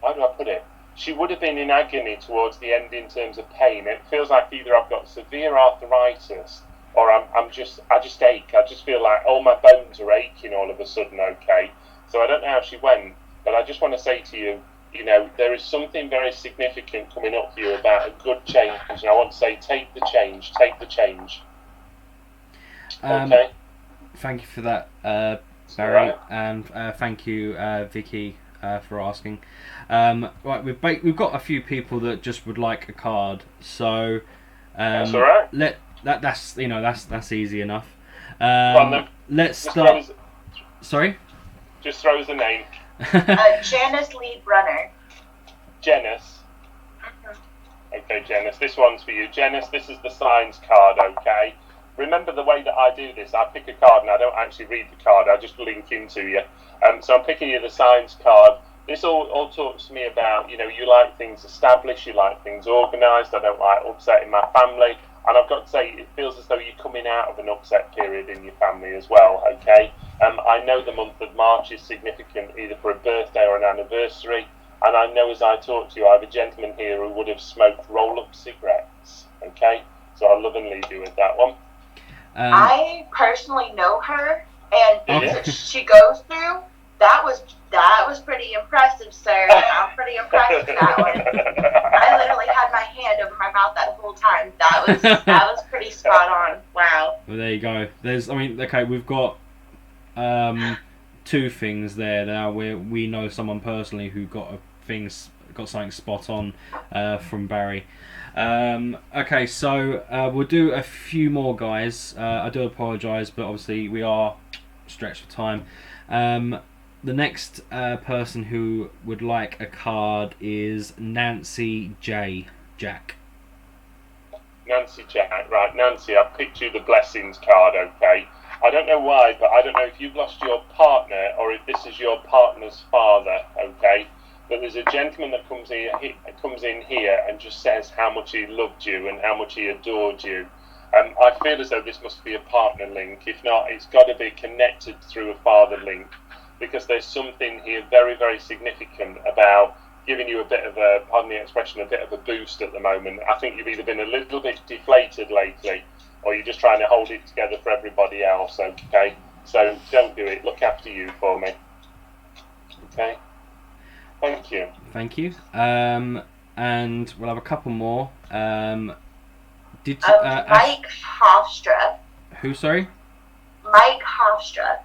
how do I put it? She would have been in agony towards the end in terms of pain. It feels like either I've got severe arthritis or I just ache. I just feel like all my bones are aching all of a sudden, okay? So I don't know how she went, but I just want to say to you, you know, there is something very significant coming up for you about a good change, and I want to say, take the change. Okay? Thank you for that, Barry, and thank you, Vicky, for asking. Right, we've got a few people that just would like a card, so that's all right. That's easy enough. Let's just start. Sorry. Just throw us a name. Janice Lee Brunner. Janice. Okay, Janice, this one's for you. Janice, this is the signs card, okay? Remember the way that I do this, I pick a card and I don't actually read the card, I just link into you. So I'm picking you the signs card. This all talks to me about, you know, you like things established, you like things organised, I don't like upsetting my family. And I've got to say, it feels as though you're coming out of an upset period in your family as well, okay? I know the month of March is significant either for a birthday or an anniversary, and I know as I talk to you, I have a gentleman here who would have smoked roll-up cigarettes, okay? So I'll love and leave you with that one. I personally know her, and things that she goes through, that was pretty impressive, sir. I'm pretty impressed with that one. I literally had my hand over my mouth that whole time. That was pretty spot on. Wow. Well, there you go. We've got two things there now where we know someone personally who got something spot on from Barry. Okay, so we'll do a few more, guys. I do apologise, but obviously we are stretched for time. The next person who would like a card is Nancy Jack. Nancy Jack, right, Nancy, I've picked you the blessings card, okay? I don't know why, but I don't know if you've lost your partner or if this is your partner's father, okay? But there's a gentleman that comes in here and just says how much he loved you and how much he adored you. I feel as though this must be a partner link. If not, it's got to be connected through a father link, because there's something here very, very significant about giving you a bit of a, pardon the expression, a bit of a boost at the moment. I think you've either been a little bit deflated lately, or you're just trying to hold it together for everybody else, okay? So don't do it. Look after you for me. Okay? Thank you. Thank you. And we'll have a couple more. Mike Hofstra. Who, sorry? Mike Hofstra.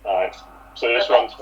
Alright. So this one's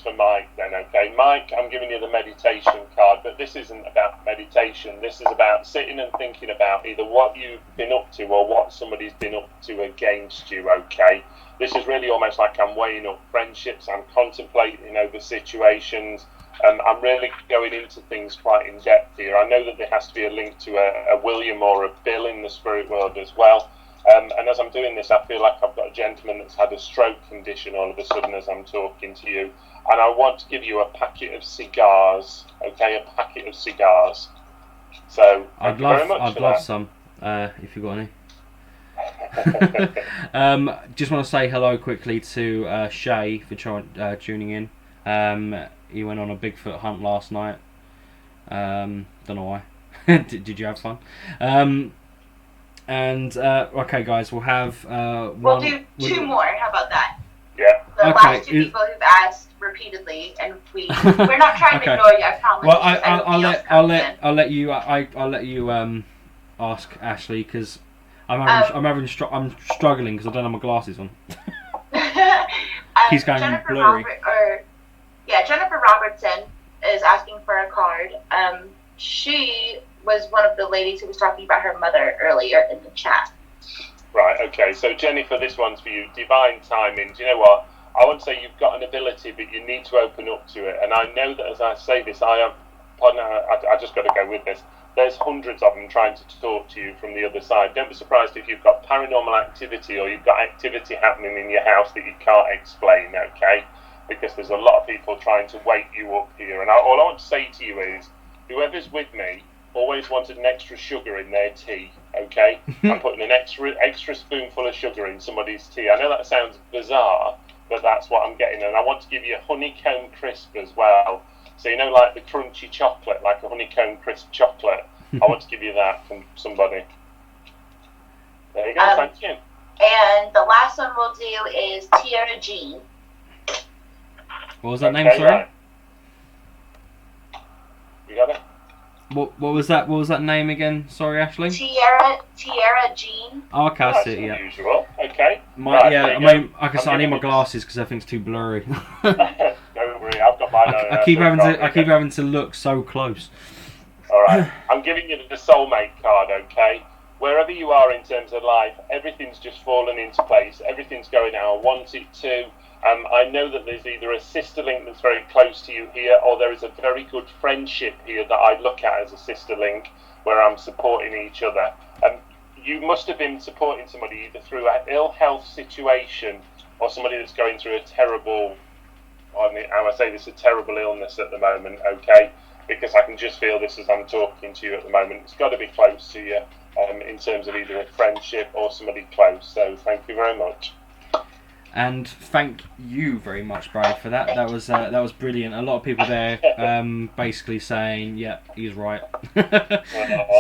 for Mike then, okay? Mike, I'm giving you the meditation card, but this isn't about meditation. This is about sitting and thinking about either what you've been up to or what somebody's been up to against you, okay? This is really almost like I'm weighing up friendships, I'm contemplating over situations, I'm really going into things quite in depth here. I know that there has to be a link to a William or a Bill in the spirit world as well. And as I'm doing this, I feel like I've got a gentleman that's had a stroke condition all of a sudden as I'm talking to you. And I want to give you a packet of cigars, okay? A packet of cigars. So, I'd love some, if you've got any. Just want to say hello quickly to Shay for tuning in. He went on a Bigfoot hunt last night. Don't know why. did you have fun? Okay, guys, we'll have we'll do two more. How about that? Yeah. The last two people who've asked repeatedly, and we're not trying to ignore you. I promise. Well, I'll let you ask Ashley, because I'm struggling because I don't have my glasses on. He's going blurry. Jennifer Robertson is asking for a card. She was one of the ladies who was talking about her mother earlier in the chat. Right, okay. So, Jennifer, this one's for you. Divine timing. Do you know what? I wouldn't say you've got an ability, but you need to open up to it. And I know that as I say this, I just got to go with this. There's hundreds of them trying to talk to you from the other side. Don't be surprised if you've got paranormal activity or you've got activity happening in your house that you can't explain, okay? Because there's a lot of people trying to wake you up here. And all I want to say to you is, whoever's with me always wanted an extra sugar in their tea, okay? I'm putting an extra spoonful of sugar in somebody's tea. I know that sounds bizarre, but that's what I'm getting. And I want to give you a honeycomb crisp as well. So, you know, like the crunchy chocolate, like a honeycomb crisp chocolate. I want to give you that from somebody. There you go, thank you. And the last one we'll do is Tiara Jean. What was that name, sorry? Right. You got it? What was that? What was that name again? Sorry, Ashley. Tiara Jean. Oh, okay, I see it. Yeah. Unusual. Okay. I mean, like I said, I need my glasses because everything's too blurry. Don't worry, I've got mine. I keep having to look so close. All right, I'm giving you the soulmate card. Okay. Wherever you are in terms of life, everything's just fallen into place. Everything's going how I want it to. I know that there's either a sister link that's very close to you here, or there is a very good friendship here that I look at as a sister link, where I'm supporting each other. You must have been supporting somebody either through an ill health situation, or somebody that's going through a terrible, a terrible illness at the moment, okay? Because I can just feel this as I'm talking to you at the moment. It's got to be close to you in terms of either a friendship or somebody close. So thank you very much. And thank you very much, Barrie, for that. That was brilliant. A lot of people there basically saying, "Yeah, he's right." That's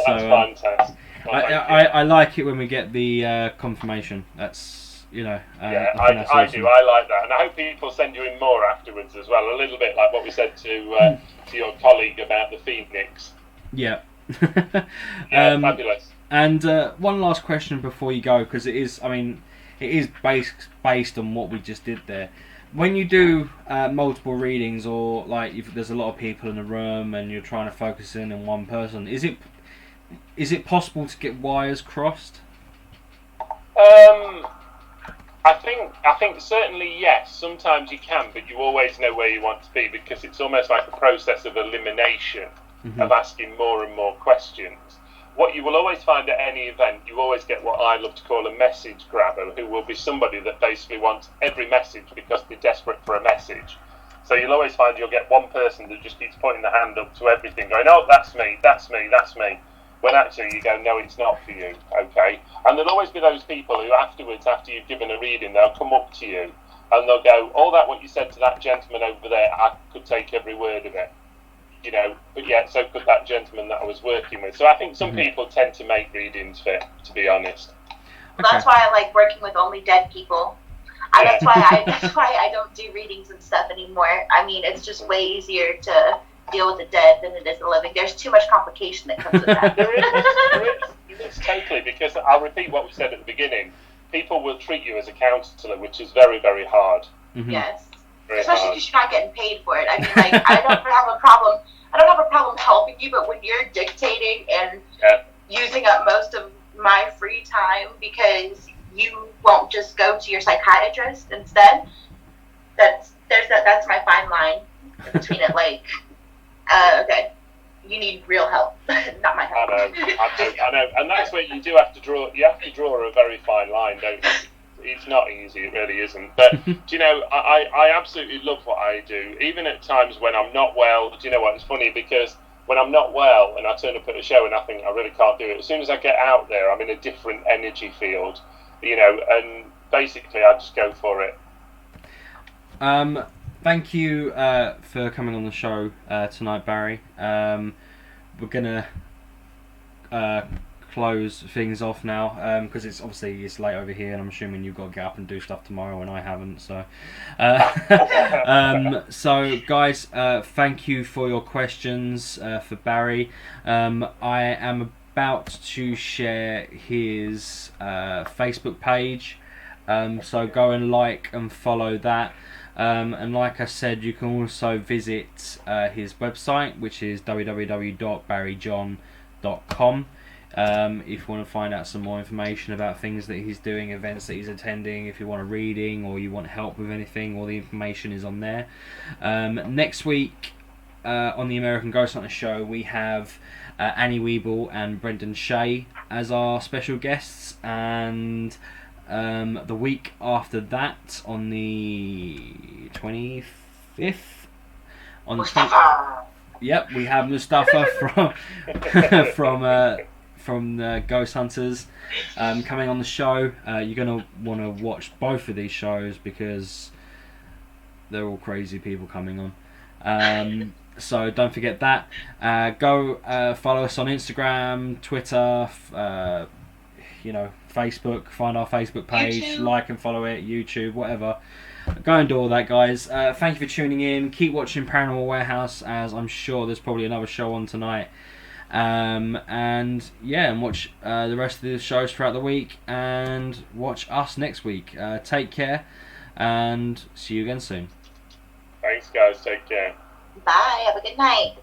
fantastic. I like it when we get the confirmation. That's I do. I like that, and I hope people send you in more afterwards as well. A little bit like what we said to your colleague about the Phoenix. Yeah. Fabulous. And one last question before you go, because it is based on what we just did there. When you do multiple readings, or like if there's a lot of people in a room and you're trying to focus in on one person, is it possible to get wires crossed? I think certainly yes. Sometimes you can, but you always know where you want to be, because it's almost like a process of elimination, of asking more and more questions. What you will always find at any event, you always get what I love to call a message grabber, who will be somebody that basically wants every message because they're desperate for a message. So you'll always find you'll get one person that just keeps pointing the hand up to everything, going, "Oh, that's me, that's me, that's me." when actually you go, no, it's not for you, okay? And there'll always be those people who afterwards, after you've given a reading, they'll come up to you and they'll go, all that what you said to that gentleman over there, I could take every word of it, you know, but yet so could that gentleman that I was working with. So I think some people tend to make readings fit, to be honest. Well, that's why I like working with only dead people. That's why I don't do readings and stuff anymore. I mean, it's just way easier to deal with the dead than it is the living. There's too much complication that comes with that. There is totally, because I'll repeat what we said at the beginning. People will treat you as a counsellor, which is very, very hard. Yes, very especially hard. because you're not getting paid for it. I mean, like, I don't have a problem helping you, but when you're dictating and using up most of my free time because you won't just go to your psychiatrist instead, that's my fine line between it. Like, okay, you need real help, not my help. I know, and that's where you have to draw a very fine line, don't you? It's not easy, it really isn't. But do you know, I absolutely love what I do, even at times when I'm not well. Do you know what? It's funny because when I'm not well and I turn up at a show and I think I really can't do it, as soon as I get out there, I'm in a different energy field, you know, and basically I just go for it. Thank you for coming on the show tonight, Barrie. We're gonna close things off now because it's late over here, and I'm assuming you've got to get up and do stuff tomorrow, and I haven't. So, so guys, thank you for your questions for Barrie. I am about to share his Facebook page, so go and like and follow that. And like I said, you can also visit his website, which is www.barriejohn.com. If you want to find out some more information about things that he's doing, events that he's attending, if you want a reading or you want help with anything, all the information is on there. Next week on the American Ghost Hunter Show, we have Annie Weeble and Brendan Shea as our special guests, and the week after that, on the 25th, on Mustafa. Yep, we have Mustafa from the Ghost Hunters coming on the show. You're gonna want to watch both of these shows because they're all crazy people coming on. So don't forget that. Go follow us on Instagram, Twitter, Facebook. Find our Facebook page, YouTube. Like and follow it, YouTube, whatever. Go and do all that, guys. Thank you for tuning in. Keep watching Paranormal Warehouse, as I'm sure there's probably another show on tonight. And watch the rest of the shows throughout the week, and watch us next week. Take care, and see you again soon. Thanks, guys. Take care. Bye. Have a good night.